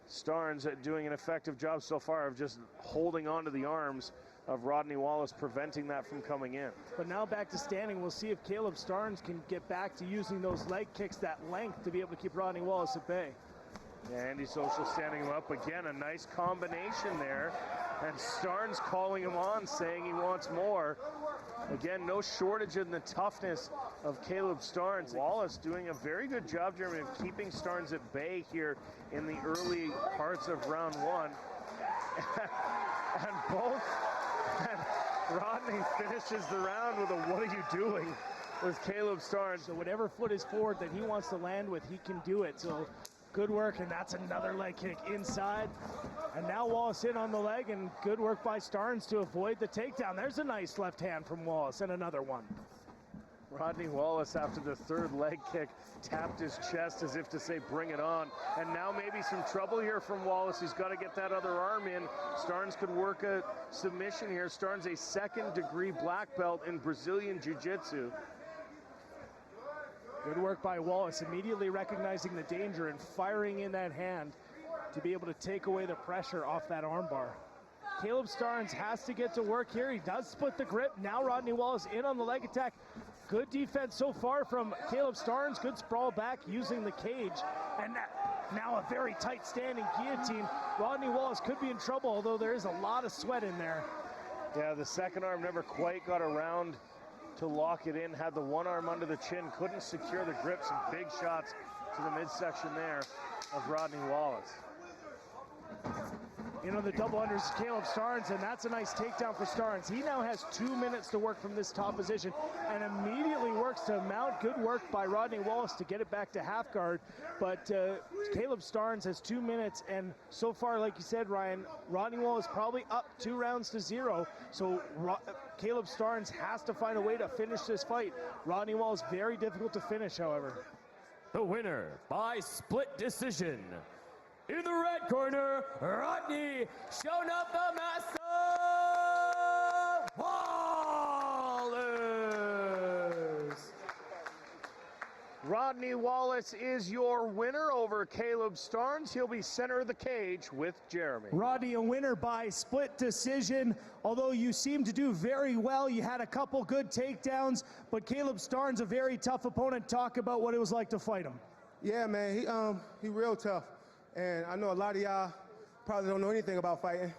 Starnes doing an effective job so far of just holding onto the arms of Rodney Wallace, preventing that from coming in. But now back to standing. We'll see if Caleb Starnes can get back to using those leg kicks, that length, to be able to keep Rodney Wallace at bay. Yeah, Andy Social standing him up again. A nice combination there. And Starnes calling him on, saying he wants more. Again, no shortage in the toughness of Caleb Starnes. Wallace doing a very good job, Jeremy, of keeping Starnes at bay here in the early parts of round 1. Rodney finishes the round with a "what are you doing?" with Caleb Starnes. So whatever foot is forward that he wants to land with, he can do it. So good work, and that's another leg kick inside. And now Wallace in on the leg, and good work by Starnes to avoid the takedown. There's a nice left hand from Wallace, and another one. Rodney Wallace, after the third leg kick, tapped his chest as if to say, bring it on. And now maybe some trouble here from Wallace. He's got to get that other arm in. Starnes could work a submission here. Starnes, a second-degree black belt in Brazilian Jiu-Jitsu. Good work by Wallace, immediately recognizing the danger and firing in that hand to be able to take away the pressure off that armbar. Caleb Starnes has to get to work here. He does split the grip. Now Rodney Wallace in on the leg attack. Good defense so far from Caleb Starnes. Good sprawl back using the cage. And now a very tight standing guillotine. Rodney Wallace could be in trouble, although there is a lot of sweat in there. Yeah, the second arm never quite got around to lock it in. Had the one arm under the chin, couldn't secure the grip. Some big shots to the midsection there of Rodney Wallace. You know, the double unders is Caleb Starnes, and that's a nice takedown for Starnes. He now has 2 minutes to work from this top position and immediately works to mount. Good work by Rodney Wallace to get it back to half guard. But Caleb Starnes has 2 minutes, and so far, like you said, Ryan, Rodney Wallace probably up 2 rounds to 0. So Caleb Starnes has to find a way to finish this fight. Rodney Wallace, very difficult to finish, however. The winner by split decision. In the red corner, Rodney showing up the master Wallace. Rodney Wallace is your winner over Caleb Starnes. He'll be center of the cage with Jeremy. Rodney, a winner by split decision. Although you seem to do very well, you had a couple good takedowns, but Caleb Starnes, a very tough opponent. Talk about what it was like to fight him. Yeah, man, he real tough. And I know a lot of y'all probably don't know anything about fighting,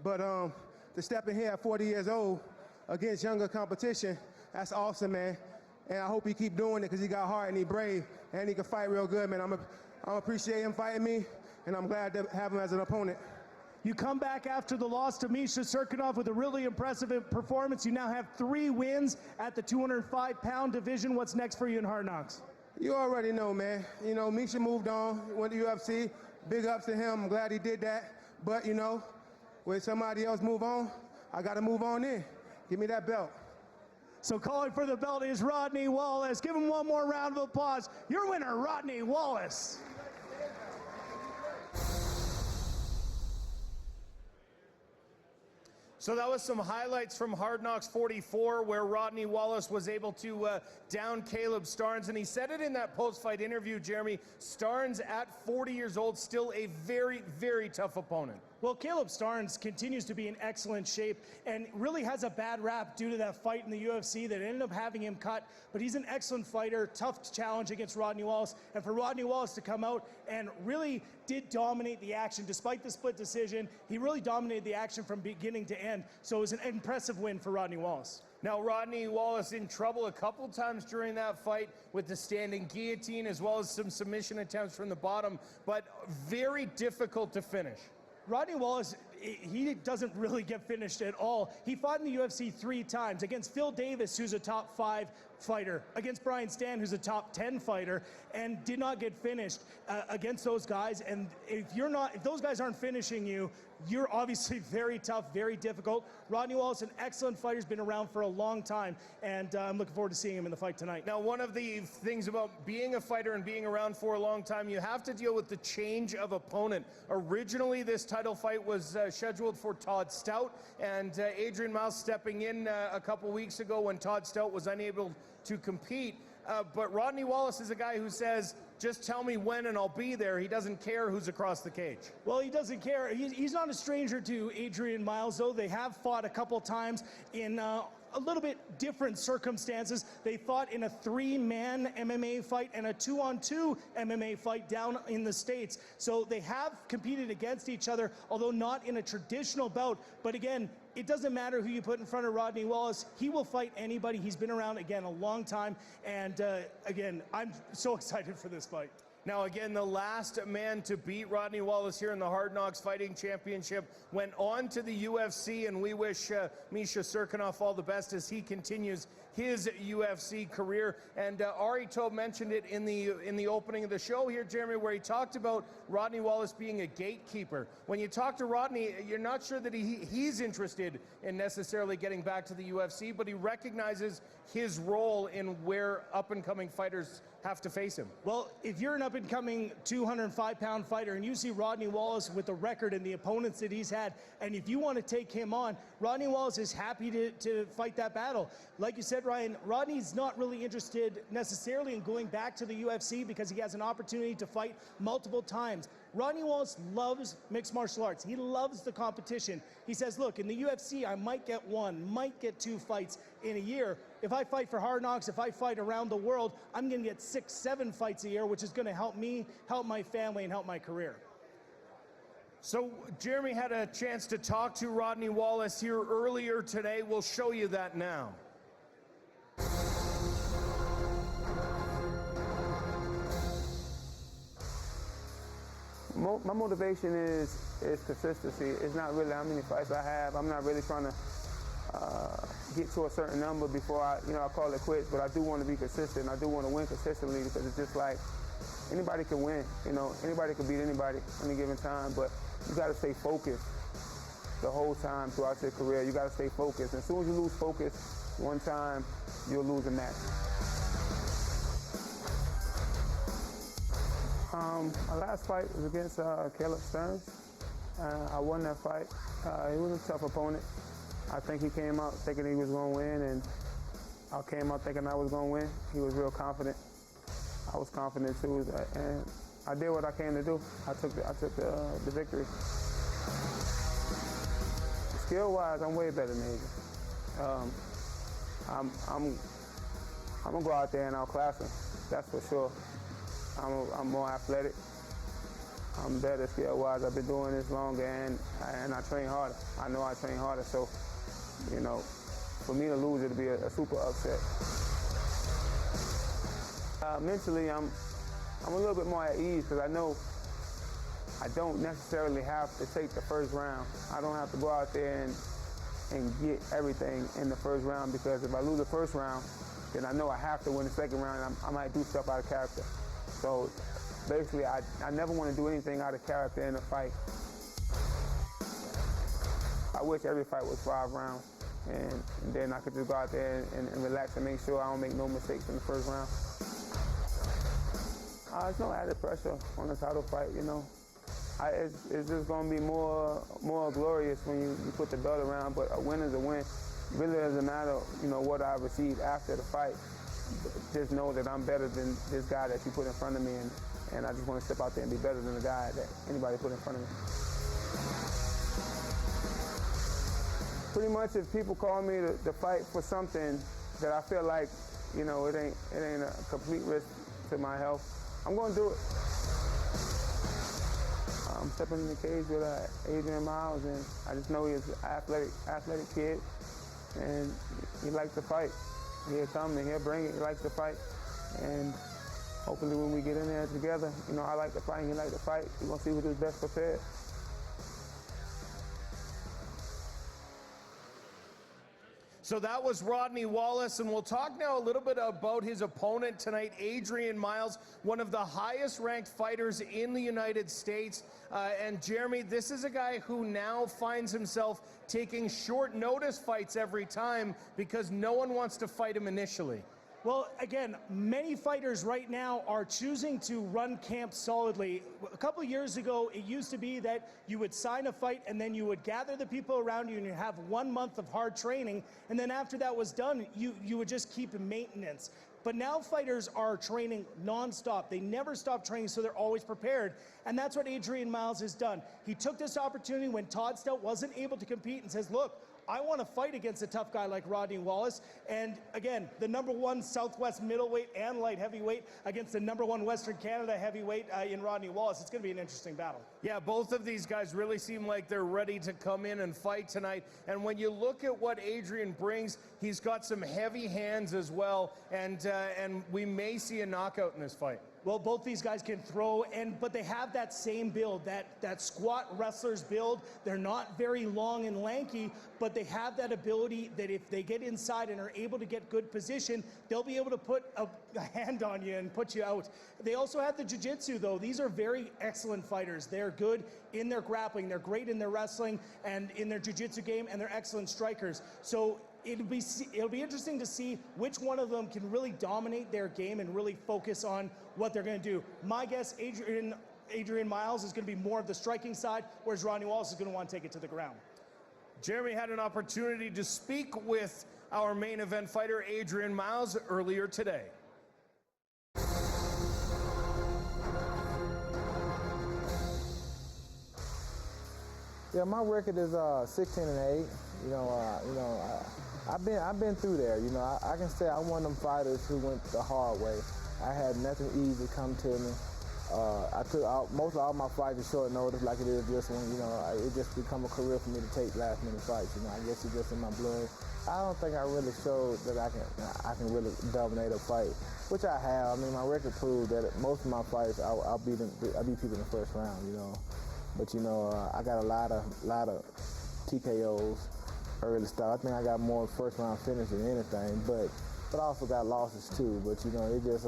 but to step in here at 40 years old against younger competition, that's awesome, man. And I hope he keep doing it because he got heart and he brave and he can fight real good, man. I'm appreciate him fighting me, and I'm glad to have him as an opponent. You come back after the loss to Misha Serkinov with a really impressive performance. You now have 3 wins at the 205-pound division. What's next for you in Hard Knocks? You already know, man. You know, Misha moved on, went to UFC. Big ups to him. I'm glad he did that. But, you know, when somebody else move on, I got to move on in. Give me that belt. So calling for the belt is Rodney Wallace. Give him one more round of applause. Your winner, Rodney Wallace. So that was some highlights from Hard Knocks 44, where Rodney Wallace was able to down Caleb Starnes. And he said it in that post-fight interview, Jeremy, Starnes at 40 years old, still a very, very tough opponent. Well, Caleb Starnes continues to be in excellent shape and really has a bad rap due to that fight in the UFC that ended up having him cut. But he's an excellent fighter, tough challenge against Rodney Wallace. And for Rodney Wallace to come out and really did dominate the action, despite the split decision, he really dominated the action from beginning to end. So it was an impressive win for Rodney Wallace. Now, Rodney Wallace in trouble a couple times during that fight with the standing guillotine, as well as some submission attempts from the bottom, but very difficult to finish. Rodney Wallace, he doesn't really get finished at all. He fought in the UFC 3 times against Phil Davis, who's a top 5 fighter, against Brian Stann, who's a top 10 fighter, and did not get finished against those guys. And if those guys aren't finishing you, you're obviously very tough, very difficult. Rodney Wallace, an excellent fighter, has been around for a long time, and I'm looking forward to seeing him in the fight tonight. Now, one of the things about being a fighter and being around for a long time, you have to deal with the change of opponent. Originally, this title fight was scheduled for Todd Stoute, and Adrian Mouse stepping in a couple weeks ago when Todd Stoute was unable to compete. But Rodney Wallace is a guy who says, just tell me when and I'll be there. He doesn't care who's across the cage. Well, he doesn't care. He's not a stranger to Adrian Miles, though. They have fought a couple times in a little bit different circumstances. They fought in a 3-man MMA fight and a 2-on-2 MMA fight down in the States. So they have competed against each other, although not in a traditional bout. But again, it doesn't matter who you put in front of Rodney Wallace. He will fight anybody. He's been around, again, a long time. And again, I'm so excited for this fight. Now again, the last man to beat Rodney Wallace here in the Hard Knocks Fighting Championship went on to the UFC, and we wish Misha Serkinov all the best as he continues his UFC career. And Ari Tobe mentioned it in the opening of the show here, Jeremy, where he talked about Rodney Wallace being a gatekeeper. When you talk to Rodney, you're not sure that he's interested in necessarily getting back to the UFC, but he recognizes his role in where up-and-coming fighters have to face him. Well, if you're an up-and-coming 205-pound fighter and you see Rodney Wallace with the record and the opponents that he's had, and if you want to take him on, Rodney Wallace is happy to fight that battle. Like you said, Ryan, Rodney's not really interested necessarily in going back to the UFC because he has an opportunity to fight multiple times. Rodney Wallace loves mixed martial arts. He loves the competition. He says, look, in the UFC, I might get one, might get 2 fights in a year. If I fight for Hard Knocks, if I fight around the world, I'm going to get 6, 7 fights a year, which is going to help me, help my family, and help my career. So Jeremy had a chance to talk to Rodney Wallace here earlier today. We'll show you that now. My motivation is consistency. It's not really how many fights I have. I'm not really trying to get to a certain number before I call it quits, but I do want to be consistent. I do want to win consistently because it's just like anybody can win. Anybody can beat anybody at any given time, but you got to stay focused the whole time throughout your career. You got to stay focused. As soon as you lose focus one time, you'll lose a match. My last fight was against Caleb Stearns. I won that fight. He was a tough opponent. I think he came out thinking he was going to win, and I came out thinking I was going to win. He was real confident. I was confident too, and I did what I came to do. I took the victory. Skill-wise, I'm way better than Adrian. I'm gonna go out there and outclass him. That's for sure. I'm more athletic. I'm better skill-wise. I've been doing this longer, and I train harder. I know I train harder, so for me to lose, it'll be a super upset. Mentally, I'm a little bit more at ease because I know I don't necessarily have to take the first round. I don't have to go out there and get everything in the first round, because if I lose the first round, then I know I have to win the second round, and I might do stuff out of character. So basically, I never want to do anything out of character in a fight. I wish every fight was 5 rounds, and then I could just go out there and relax and make sure I don't make no mistakes in the first round. There's no added pressure on the title fight, It's just going to be more glorious when you put the belt around, but a win is a win. It really doesn't matter, what I received after the fight. Just know that I'm better than this guy that you put in front of me, and I just want to step out there and be better than the guy that anybody put in front of me. Pretty much, if people call me to fight for something that I feel like, it ain't a complete risk to my health, I'm going to do it. I'm stepping in the cage with Adrian Miles, and I just know he's an athletic kid, and he likes to fight. He'll come and he'll bring it. He likes to fight, and hopefully when we get in there together, I like to fight and he likes to fight. We're going to see who's best prepared. So that was Rodney Wallace, and we'll talk now a little bit about his opponent tonight, Adrian Miles, one of the highest-ranked fighters in the United States. And Jeremy, this is a guy who now finds himself taking short-notice fights every time because no one wants to fight him initially. Well, again, many fighters right now are choosing to run camp solidly. A couple years ago, it used to be that you would sign a fight and then you would gather the people around you and you have 1 month of hard training, and then after that was done, you would just keep maintenance. But now fighters are training nonstop. They never stop training, so they're always prepared. And that's what Adrian Miles has done. He took this opportunity when Todd Stoute wasn't able to compete and says, look, I want to fight against a tough guy like Rodney Wallace. And again, the #1 Southwest middleweight and light heavyweight against the #1 Western Canada heavyweight in Rodney Wallace. It's going to be an interesting battle. Yeah, both of these guys really seem like they're ready to come in and fight tonight. And when you look at what Adrian brings, he's got some heavy hands as well. And we may see a knockout in this fight. Well, both these guys can throw, but they have that same build, that squat wrestler's build. They're not very long and lanky, but they have that ability that if they get inside and are able to get good position, they'll be able to put a hand on you and put you out. They also have the jiu-jitsu, though. These are very excellent fighters. They're good in their grappling. They're great in their wrestling and in their jiu-jitsu game, and they're excellent strikers. So it'll be interesting to see which one of them can really dominate their game and really focus on what they're going to do. My guess, Adrian Miles is going to be more of the striking side, whereas Rodney Wallace is going to want to take it to the ground. Jeremy had an opportunity to speak with our main event fighter, Adrian Miles, earlier today. Yeah, my record is 16-8. I've been through there. I can say I'm one of them fighters who went the hard way. I had nothing easy come to me. I took most of all my fights at short notice, like it is this one. It just become a career for me to take last-minute fights. I guess it's just in my blood. I don't think I really showed that I can really dominate a fight, which I have. I mean, my record proves that most of my fights I beat people in the first round. But I got a lot of TKOs early start. I think I got more first round finish than anything, but I also got losses too. But it just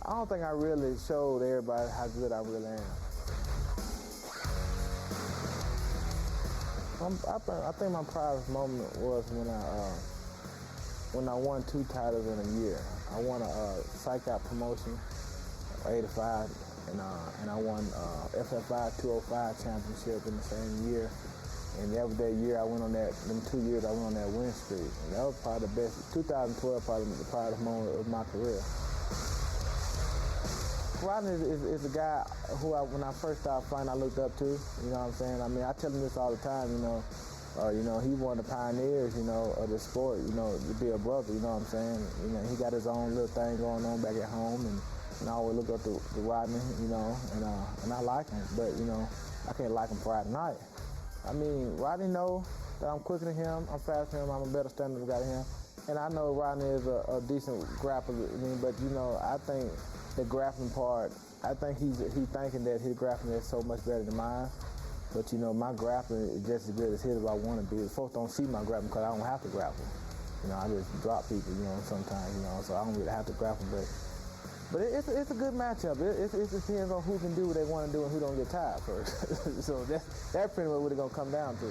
I don't think I really showed everybody how good I really am. I think my proudest moment was when I won 2 titles in a year. I won a psych out promotion, 85. And I won FFI 205 championship in the same year. And that was that year I went on that, them 2 years I went on that win streak. And that was probably the best, 2012 probably the proudest moment of my career. Rodney is a guy who when I first started fighting, I looked up to. You know what I'm saying? I mean, I tell him this all the time, he one of the pioneers, of the sport, to be a brother, you know what I'm saying? He got his own little thing going on back at home, and I always look up to Rodney, and I like him, but, I can't like him Friday night. I mean, Rodney knows that I'm quicker than him, I'm faster than him, I'm a better standard guy than him, and I know Rodney is a decent grappler, but, I think the grappling part, I think he's thinking that his grappling is so much better than mine, but, my grappling is just as good as his if I want to be. Folks don't see my grappling because I don't have to grapple. I just drop people, sometimes, so I don't really have to grapple, but it's a good matchup. It depends on who can do what they want to do and who don't get tired first. So that's pretty much what it's going to come down to.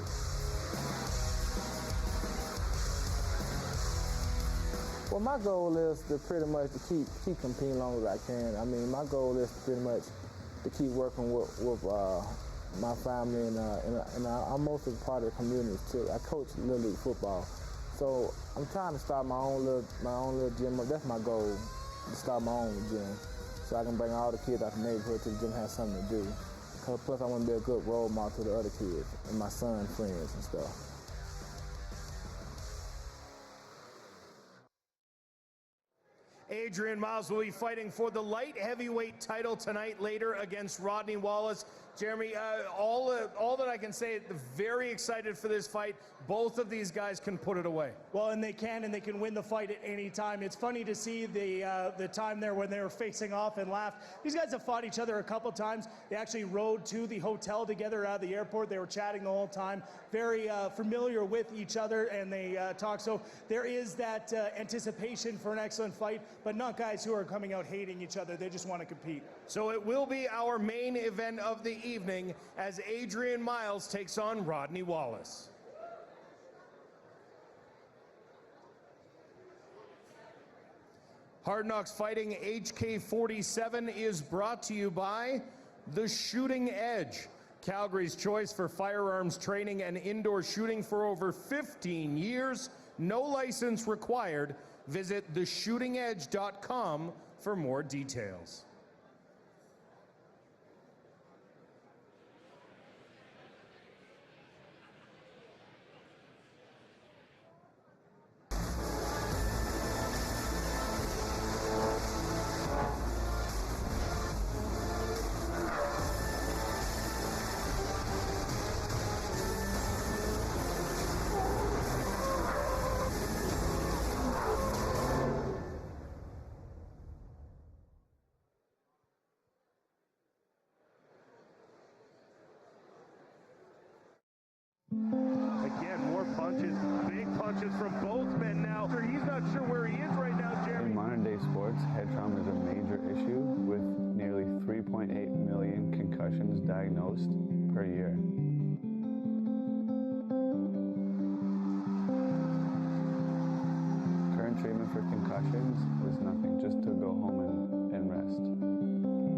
Well, my goal is to pretty much to keep competing as long as I can. I mean, my goal is pretty much to keep working with my family and I'm most of the part of the community too. I coach Little League football, so I'm trying to start my own little gym. That's my goal. To start my own gym so I can bring all the kids out the neighborhood to the gym and have something to do. Plus I want to be a good role model to the other kids and my son's friends and stuff. Adrian Miles will be fighting for the light heavyweight title tonight later against Rodney Wallace. Jeremy, all that I can say, very excited for this fight. Both of these guys can put it away. Well, and they can win the fight at any time. It's funny to see the time there when they were facing off and laughed. These guys have fought each other a couple times. They actually rode to the hotel together out of the airport. They were chatting the whole time, very familiar with each other, and they talk. So there is that anticipation for an excellent fight, but not guys who are coming out hating each other. They just want to compete. So it will be our main event of the evening as Adrian Miles takes on Rodney Wallace. Hard Knocks Fighting HK47 is brought to you by The Shooting Edge, Calgary's choice for firearms training and indoor shooting for over 15 years. No license required. Visit theshootingedge.com for more details. big punches from both men now. He's not sure where he is right now, Jeremy. In modern day sports, head trauma is a major issue with nearly 3.8 million concussions diagnosed per year. Current treatment for concussions is nothing, just to go home and rest.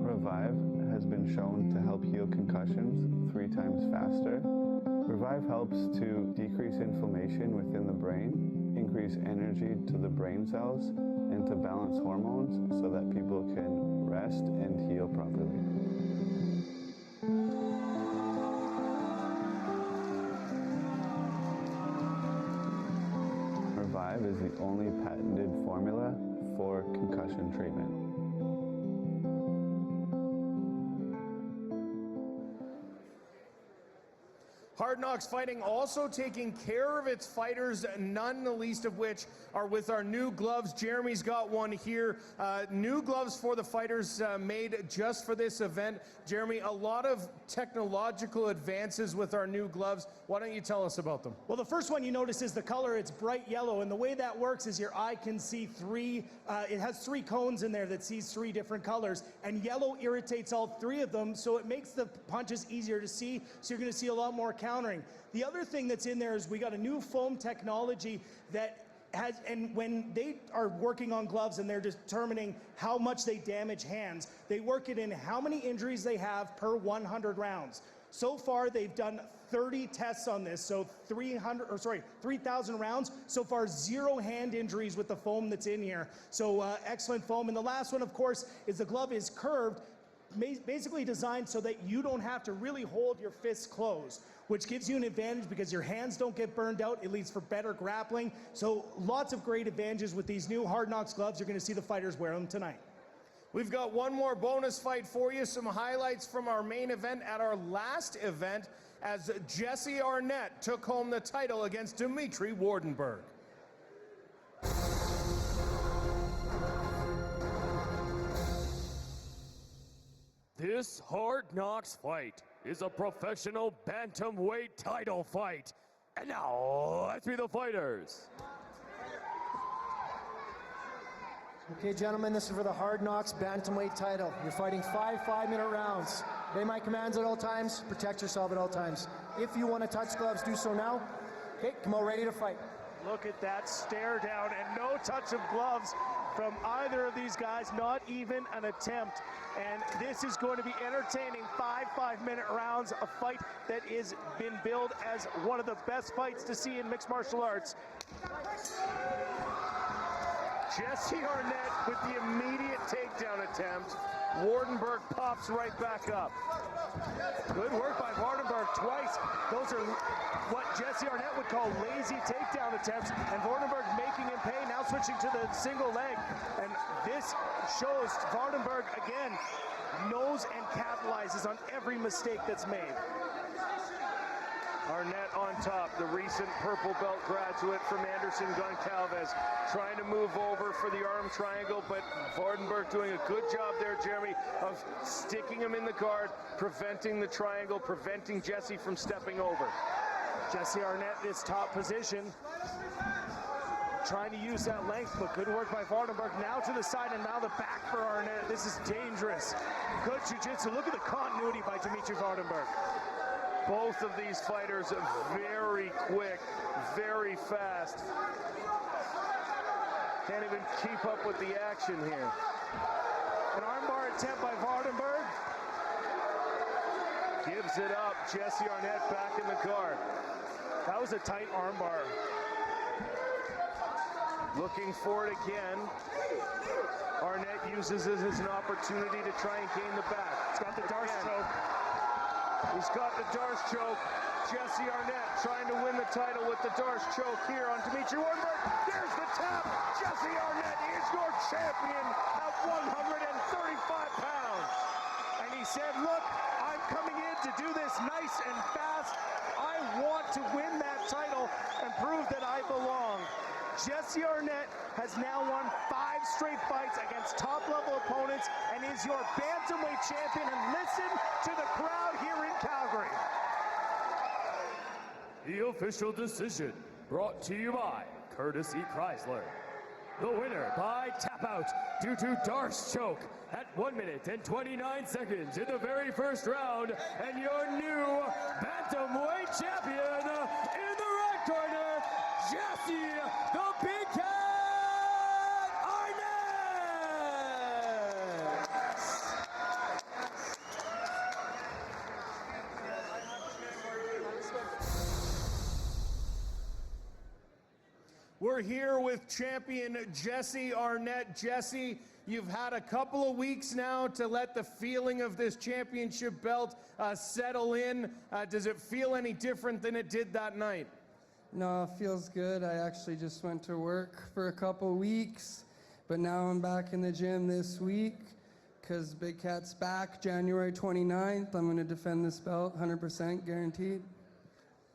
Revive has been shown to help heal concussions 3 times faster. Revive helps to decrease inflammation within the brain, increase energy to the brain cells, and to balance hormones so that people can rest and heal properly. Revive is the only patented formula for concussion treatment. Hard Knocks Fighting also taking care of its fighters, none the least of which are with our new gloves. Jeremy's got one here. New gloves for the fighters made just for this event. Jeremy, a lot of technological advances with our new gloves. Why don't you tell us about them? Well, the first one you notice is the color. It's bright yellow, and the way that works is your eye can see it has 3 cones in there that sees 3 different colors, and yellow irritates all 3 of them, so it makes the punches easier to see, so you're going to see a lot more countering. The other thing that's in there is we got a new foam technology that has, and when they are working on gloves and they're determining how much they damage hands, they work it in how many injuries they have per 100 rounds. So far, they've done 30 tests on this, so 3,000 rounds. So far, 0 hand injuries with the foam that's in here. So excellent foam. And the last one, of course, is the glove is curved, basically designed so that you don't have to really hold your fists closed, which gives you an advantage because your hands don't get burned out. It leads for better grappling. So lots of great advantages with these new Hard Knocks gloves. You're going to see the fighters wear them tonight. We've got one more bonus fight for you. Some highlights from our main event at our last event as Jesse Arnett took home the title against Dimitri Wardenberg. This Hard Knocks fight is a professional bantamweight title fight. And now, let's meet the fighters. Okay, gentlemen, this is for the Hard Knocks bantamweight title. You're fighting 5 5-minute rounds. Obey my commands at all times. Protect yourself at all times. If you want to touch gloves, do so now. Okay, come out ready to fight. Look at that stare down and no touch of gloves from either of these guys, not even an attempt. And this is going to be entertaining 5 5-minute rounds, a fight that is been billed as one of the best fights to see in mixed martial arts. Jesse Arnett with the immediate takedown attempt. Wardenberg pops right back up. Good work by Wardenberg twice. Those are what Jesse Arnett would call lazy takedown attempts, and Wardenberg making him pay, now switching to the single leg. And this shows Wardenberg, again, knows and capitalizes on every mistake that's made. Arnett on top, the recent purple belt graduate from Anderson Goncalves, trying to move over for the arm triangle, but Wardenberg doing a good job there, Jeremy, of sticking him in the guard, preventing the triangle, preventing Jesse from stepping over. Jesse Arnett is top position, trying to use that length, but good work by Wardenberg. Now to the side and now the back for Arnett. This is dangerous. Good jiu-jitsu. Look at the continuity by Dimitri Wardenberg. Both of these fighters very quick, very fast. Can't even keep up with the action here. An armbar attempt by Wardenberg. Gives it up. Jesse Arnett back in the guard. That was a tight armbar. Looking for it again. Arnett uses it as an opportunity to try and gain the back. He's got the Darce choke. He's got the Darce choke. Jesse Arnett trying to win the title with the Darce choke here on Dimitri Wardenberg. There's the tap. Jesse Arnett is your champion at 135 pounds. And he said, look, I'm coming in to do this nice and fast. I want to win that title and prove that I belong. Jesse Arnett has now won 5 straight fights against top-level opponents and is your bantamweight champion. And listen to the crowd here in Calgary. The official decision brought to you by Courtesy Chrysler. The winner by tap out due to Darce choke at 1 minute and 29 seconds in the very first round, and your new bantamweight champion in the red corner, Jesse the Big Cat Arnett! We're here with champion Jesse Arnett. Jesse, you've had a couple of weeks now to let the feeling of this championship belt settle in. Does it feel any different than it did that night? No, it feels good. I actually just went to work for a couple weeks, but now I'm back in the gym this week because Big Cat's back January 29th. I'm going to defend this belt, 100% guaranteed.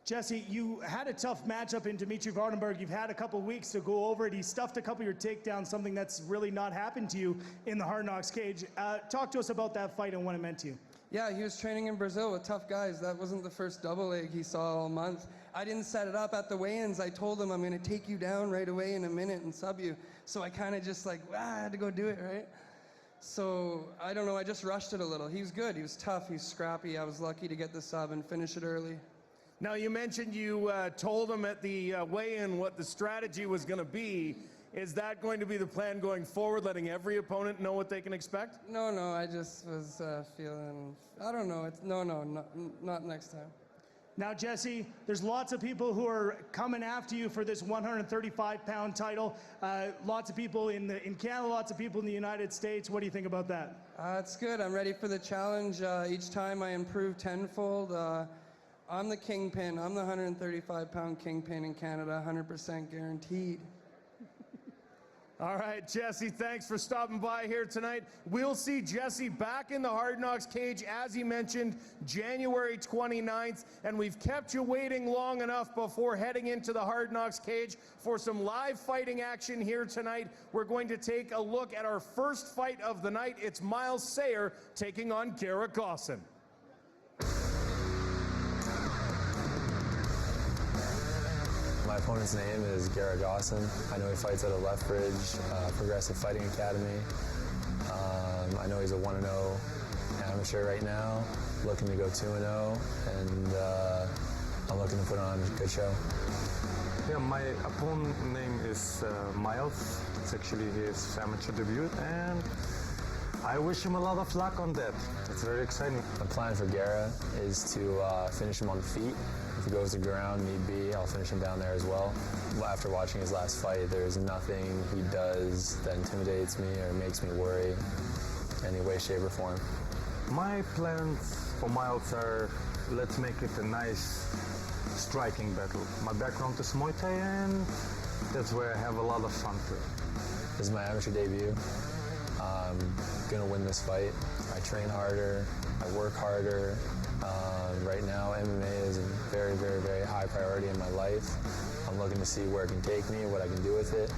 Jesse, you had a tough matchup in Dimitri Vardenberg. You've had a couple weeks to go over it. He stuffed a couple of your takedowns, something that's really not happened to you in the Hard Knocks cage. Talk to us about that fight and what it meant to you. Yeah, he was training in Brazil with tough guys. That wasn't the first double leg he saw all month. I didn't set it up at the weigh-ins. I told him I'm going to take you down right away in a minute and sub you. So I kind of just I had to go do it, right? So, I don't know, I just rushed it a little. He was good. He was tough. He was scrappy. I was lucky to get the sub and finish it early. Now, you mentioned you told him at the weigh-in what the strategy was going to be. Is that going to be the plan going forward, letting every opponent know what they can expect? No, I just was feeling, I don't know. Not next time. Now, Jesse, there's lots of people who are coming after you for this 135-pound title. Lots of people in Canada, lots of people in the United States. What do you think about that? It's good. I'm ready for the challenge. Each time I improve tenfold. I'm the kingpin. I'm the 135-pound kingpin in Canada, 100% guaranteed. All right, Jesse, thanks for stopping by here tonight. We'll see Jesse back in the Hard Knocks cage, as he mentioned, January 29th. And we've kept you waiting long enough before heading into the Hard Knocks cage for some live fighting action here tonight. We're going to take a look at our first fight of the night. It's Miles Sayer taking on Garrett Gosson. My opponent's name is Garrett Gosson. I know he fights out of Lethbridge Progressive Fighting Academy. I know he's a 1-0 amateur right now, looking to go 2-0, and I'm looking to put on a good show. Yeah, my opponent's name is Miles. It's actually his amateur debut, and I wish him a lot of luck on that. It's very exciting. The plan for Garrett is to finish him on the feet. If he goes to ground, need be, I'll finish him down there as well. After watching his last fight, there's nothing he does that intimidates me or makes me worry in any way, shape, or form. My plans for Miles are, let's make it a nice striking battle. My background is Muay Thai, and that's where I have a lot of fun too. This is my amateur debut. I'm gonna win this fight. I train harder, I work harder. Right now, MMA is a very, very, very high priority in my life. I'm looking to see where it can take me, what I can do with it,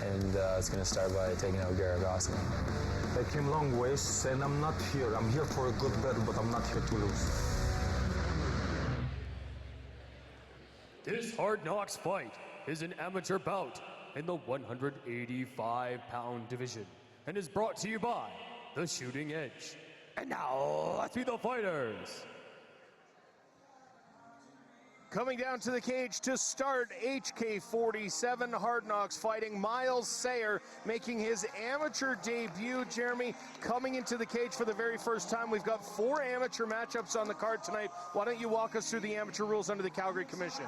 and it's going to start by taking out Garrett Gosson. I came long ways, and I'm not here. I'm here for a good battle, but I'm not here to lose. This Hard Knocks fight is an amateur bout in the 185-pound division and is brought to you by The Shooting Edge. And now, let's meet the fighters. Coming down to the cage to start, HK47 Hard Knocks fighting Miles Sayer, making his amateur debut. Jeremy, coming into the cage for the very first time. We've got 4 amateur matchups on the card tonight. Why don't you walk us through the amateur rules under the Calgary Commission?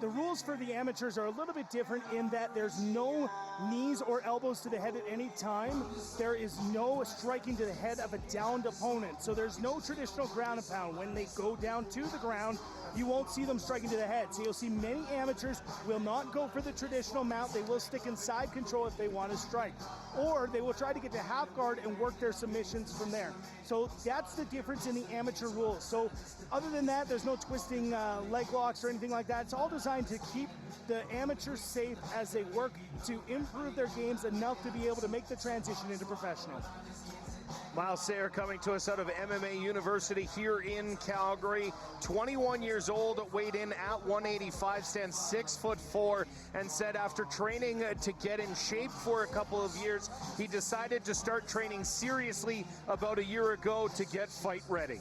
The rules for the amateurs are a little bit different in that there's no knees or elbows to the head at any time. There is no striking to the head of a downed opponent. So there's no traditional ground and pound. When they go down to the ground, you won't see them striking to the head. So you'll see many amateurs will not go for the traditional mount. They will stick in side control if they want to strike. Or they will try to get to half guard and work their submissions from there. So that's the difference in the amateur rules. So other than that, there's no twisting leg locks or anything like that. It's all designed to keep the amateurs safe as they work to improve their games enough to be able to make the transition into professional. Miles Sayer coming to us out of MMA University here in Calgary. 21 years old, weighed in at 185, stands 6'4", and said after training to get in shape for a couple of years, he decided to start training seriously about a year ago to get fight ready.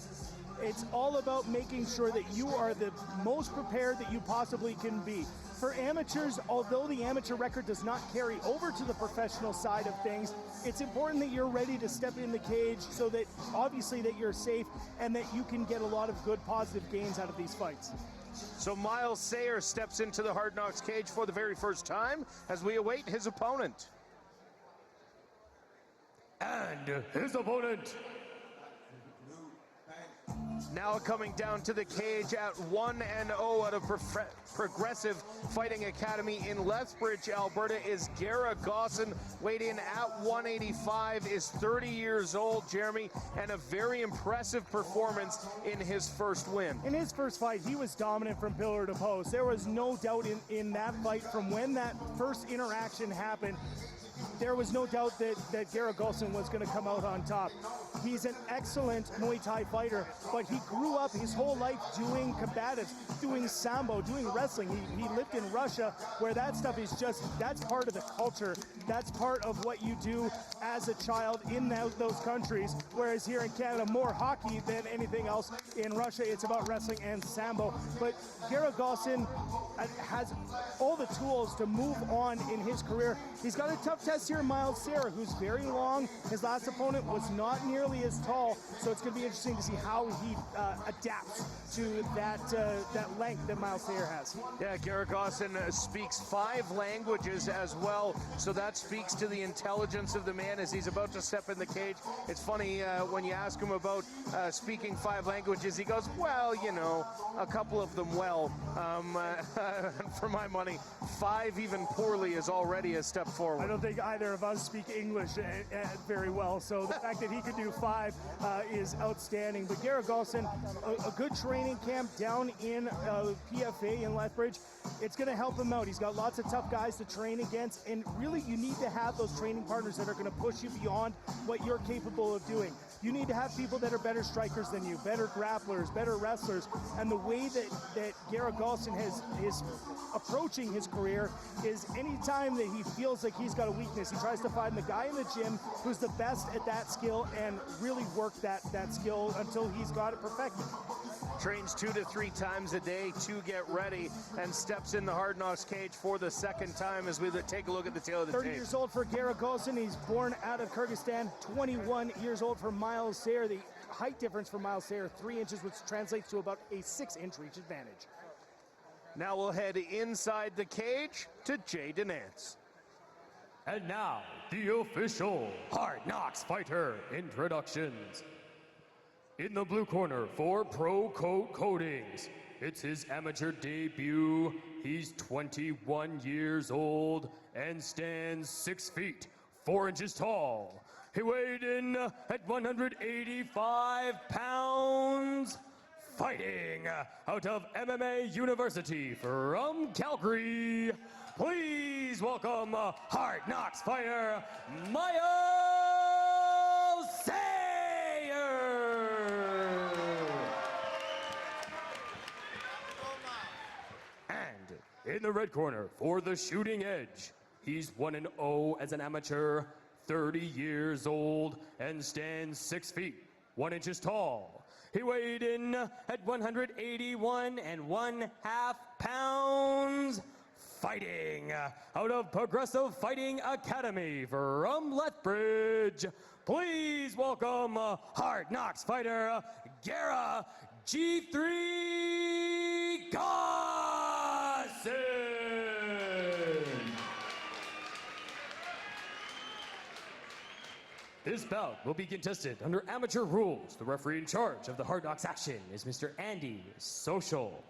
It's all about making sure that you are the most prepared that you possibly can be. For amateurs, although the amateur record does not carry over to the professional side of things, it's important that you're ready to step in the cage so that obviously that you're safe and that you can get a lot of good positive gains out of these fights. So Miles Sayer steps into the Hard Knocks cage for the very first time as we await his opponent. And his opponent, now coming down to the cage at 1-0 out of Progressive Fighting Academy in Lethbridge, Alberta, is Gara Gosson. Weighed in at 185, is 30 years old, Jeremy, and a very impressive performance in his first win. In his first fight, he was dominant from pillar to post. There was no doubt in that fight from when that first interaction happened. There was no doubt that Gara Gosson was going to come out on top. He's an excellent Muay Thai fighter, but he grew up his whole life doing combatives, doing sambo, doing wrestling. He lived in Russia, where that stuff is just, that's part of the culture. That's part of what you do as a child in those countries, whereas here in Canada, more hockey than anything else. In Russia, it's about wrestling and sambo. But Gara Gosson has all the tools to move on in his career. He's got a tough test here, Miles Sayer, who's very long. His last opponent was not nearly as tall, so it's going to be interesting to see how he adapts to that length that Miles Sayer has. Yeah, Gara Gosson speaks 5 languages as well, so that speaks to the intelligence of the man as he's about to step in the cage. It's funny when you ask him about speaking 5 languages, he goes, well, you know, a couple of them well. For my money, 5 even poorly is already a step forward. I don't think either of us speak English very well, so the fact that he could do 5 is outstanding. But Gara Gosson, a good training camp down in PFA in Lethbridge, it's going to help him out. He's got lots of tough guys to train against, and really you need to have those training partners that are going to push you beyond what you're capable of doing. You need to have people that are better strikers than you, better grapplers, better wrestlers, and the way that Gara Gosson is approaching his career is anytime that he feels like he's got a weakness, he tries to find the guy in the gym who's the best at that skill and really work that skill until he's got it perfected. Trains 2 to 3 times a day to get ready and steps in the Hard Knocks cage for the second time as we take a look at the tail of the 30 tape. years old for Gara Gosson. He's born out of Kyrgyzstan. 21 years old for Miles Sayer. The height difference for Miles Sayer, 3 inches, which translates to about a 6-inch reach advantage. Now we'll head inside the cage to Jay Denance. and now the official Hard Knocks fighter introductions. In the blue corner for Pro Coat Coatings, it's his amateur debut. He's 21 years old and stands 6 feet, 4 inches tall. He weighed in at 185 pounds, fighting out of MMA University from Calgary. Please welcome Hard Knocks fighter, Miles Sayer. And in the red corner for the Shooting Edge, he's 1-0 as an amateur, 30 years old, and stands 6 feet, 1 inches tall. He weighed in at 181.5 pounds, fighting out of Progressive Fighting Academy from Lethbridge. Please welcome Hard Knocks fighter, Gara G3 Gosson. This bout will be contested under amateur rules. The referee in charge of the Hard Knocks action is Mr. Andy Social.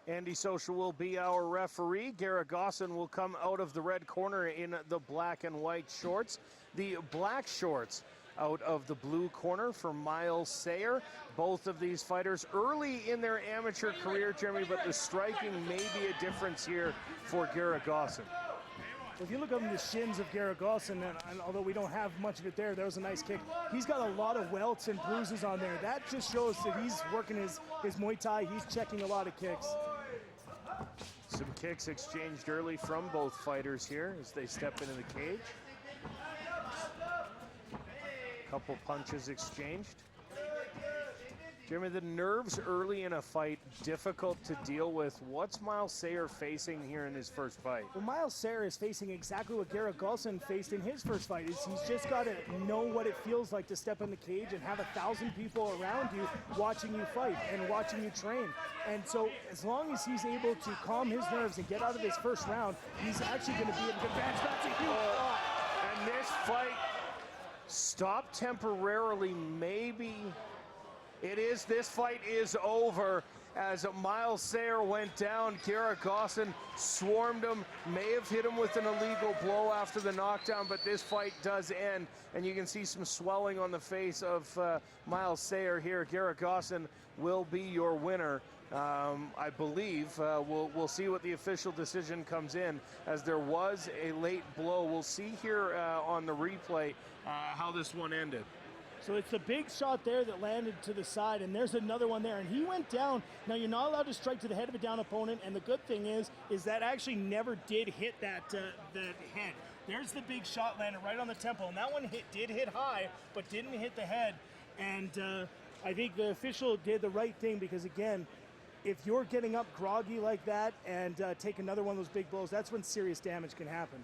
Andy Social will be our referee. Gara Gosson will come out of the red corner in the black and white shorts. The black shorts out of the blue corner for Miles Sayer. Both of these fighters early in their amateur career, Jeremy, but the striking may be a difference here for Gara Gosson. If you look on the shins of Garrett Golson, and although we don't have much of it there was a nice kick. He's got a lot of welts and bruises on there. That just shows that he's working his Muay Thai. He's checking a lot of kicks. Some kicks exchanged early from both fighters here as they step into the cage. Couple punches exchanged. Jeremy, the nerves early in a fight, difficult to deal with. What's Miles Sayer facing here in his first fight? Well, Miles Sayer is facing exactly what Garrett Golson faced in his first fight. He's just got to know what it feels like to step in the cage and have 1,000 people around you watching you fight and watching you train. And so as long as he's able to calm his nerves and get out of this first round, he's actually going to be in good advantage. That's a huge shot. And this fight stopped temporarily, maybe. It is. This fight is over as Miles Sayer went down. Garrett Golson swarmed him, may have hit him with an illegal blow after the knockdown, but this fight does end. And you can see some swelling on the face of Miles Sayer here. Garrett Golson will be your winner. I believe we'll see what the official decision comes in, as there was a late blow. We'll see here on the replay how this one ended. So it's the big shot there that landed to the side, and there's another one there, and he went down. Now, you're not allowed to strike to the head of a down opponent, and the good thing is that actually never did hit that head. There's the big shot landed right on the temple, and that one did hit high, but didn't hit the head. And I think the official did the right thing, because, again, if you're getting up groggy like that and take another one of those big blows, that's when serious damage can happen.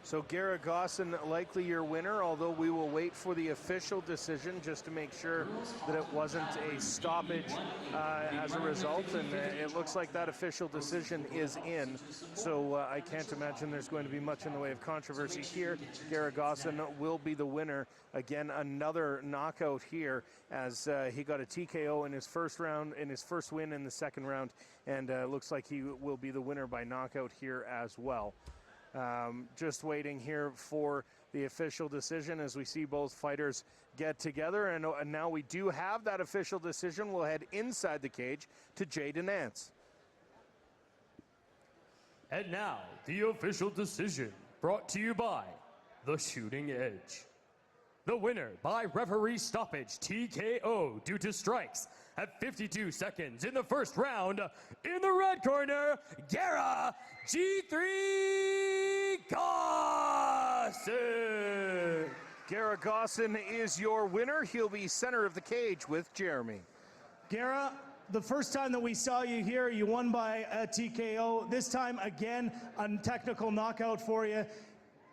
So Garrett Golson likely your winner, although we will wait for the official decision just to make sure that it wasn't a stoppage as a result. And it looks like that official decision is in. So I can't imagine there's going to be much in the way of controversy here. Garrett Golson will be the winner. Again, another knockout here, as he got a TKO in his first round, in his first win in the second round. And looks like he will be the winner by knockout here as well. Just waiting here for the official decision as we see both fighters get together. And now we do have that official decision. We'll head inside the cage to Jaden Nance. And now, the official decision brought to you by The Shooting Edge. The winner by referee stoppage TKO due to strikes at 52 seconds in the first round, in the red corner, Garrett G3 Golson. Garrett Golson is your winner. He'll be center of the cage with Jeremy. Garrett, the first time that we saw you here, you won by a TKO. This time, again, a technical knockout for you.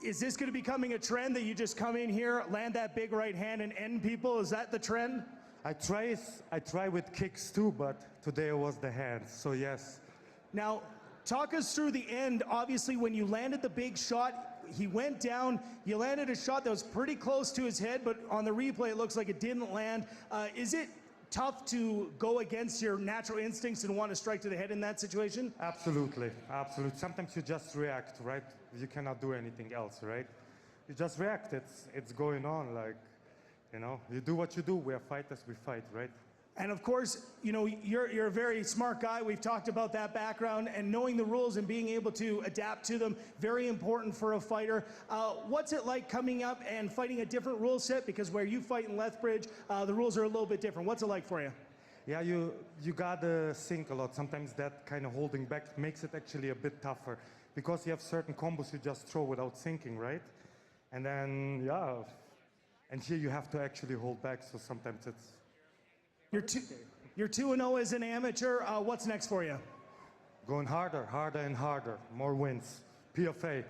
Is this going to be becoming a trend that you just come in here, land that big right hand, and end people? Is that the trend? I try with kicks too, but today it was the hands, so yes. Now, talk us through the end. Obviously, when you landed the big shot, he went down. You landed a shot that was pretty close to his head, but on the replay, it looks like it didn't land. Is it tough to go against your natural instincts and want to strike to the head in that situation? Absolutely, absolutely. Sometimes you just react, right? You cannot do anything else, right? You just react. It's going on, like, you know, you do what you do. We are fighters, we fight, right? And of course, you know, you're a very smart guy. We've talked about that background, and knowing the rules and being able to adapt to them, very important for a fighter. What's it like coming up and fighting a different rule set? Because where you fight in Lethbridge, the rules are a little bit different. What's it like for you? Yeah, you gotta think a lot. Sometimes that kind of holding back makes it actually a bit tougher, because you have certain combos you just throw without thinking, right? And then, yeah, and here you have to actually hold back, so sometimes it's... You're 2-0 as an amateur. What's next for you? Going harder, harder and harder. More wins. PFA.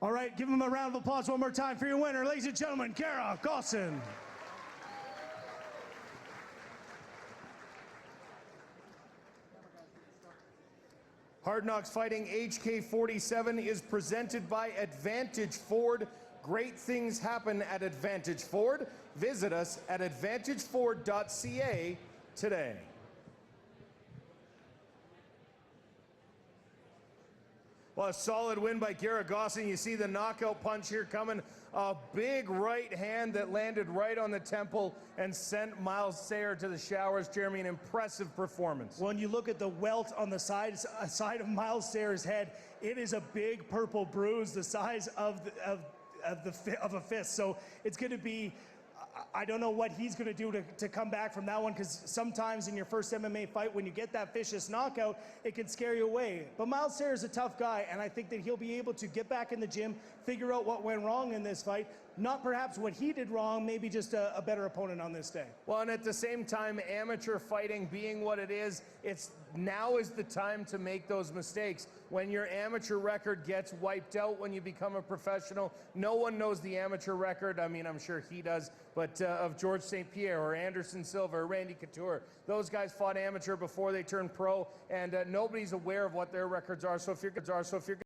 All right, give him a round of applause one more time for your winner, ladies and gentlemen, Garrett Golson. Hard Knocks Fighting HK47 is presented by Advantage Ford. Great things happen at Advantage Ford. Visit us at AdvantageFord.ca today. Well, a solid win by Garrett Gosling. You see the knockout punch here coming. A big right hand that landed right on the temple and sent Miles Sayre to the showers. Jeremy, an impressive performance. When you look at the welt on the side of Miles Sayre's head, it is a big purple bruise the size of a fist. So it's going to be, I don't know what he's going to do to come back from that one, because sometimes in your first MMA fight, when you get that vicious knockout, it can scare you away. But Miles Sayre is a tough guy, and I think that he'll be able to get back in the gym, figure out what went wrong in this fight, not perhaps what he did wrong, maybe just a better opponent on this day. Well, and at the same time, amateur fighting being what it is, now is the time to make those mistakes. When your amateur record gets wiped out when you become a professional, no one knows the amateur record. I mean, I'm sure he does, but of George St. Pierre or Anderson Silva or Randy Couture. Those guys fought amateur before they turned pro, and nobody's aware of what their records are. So if you're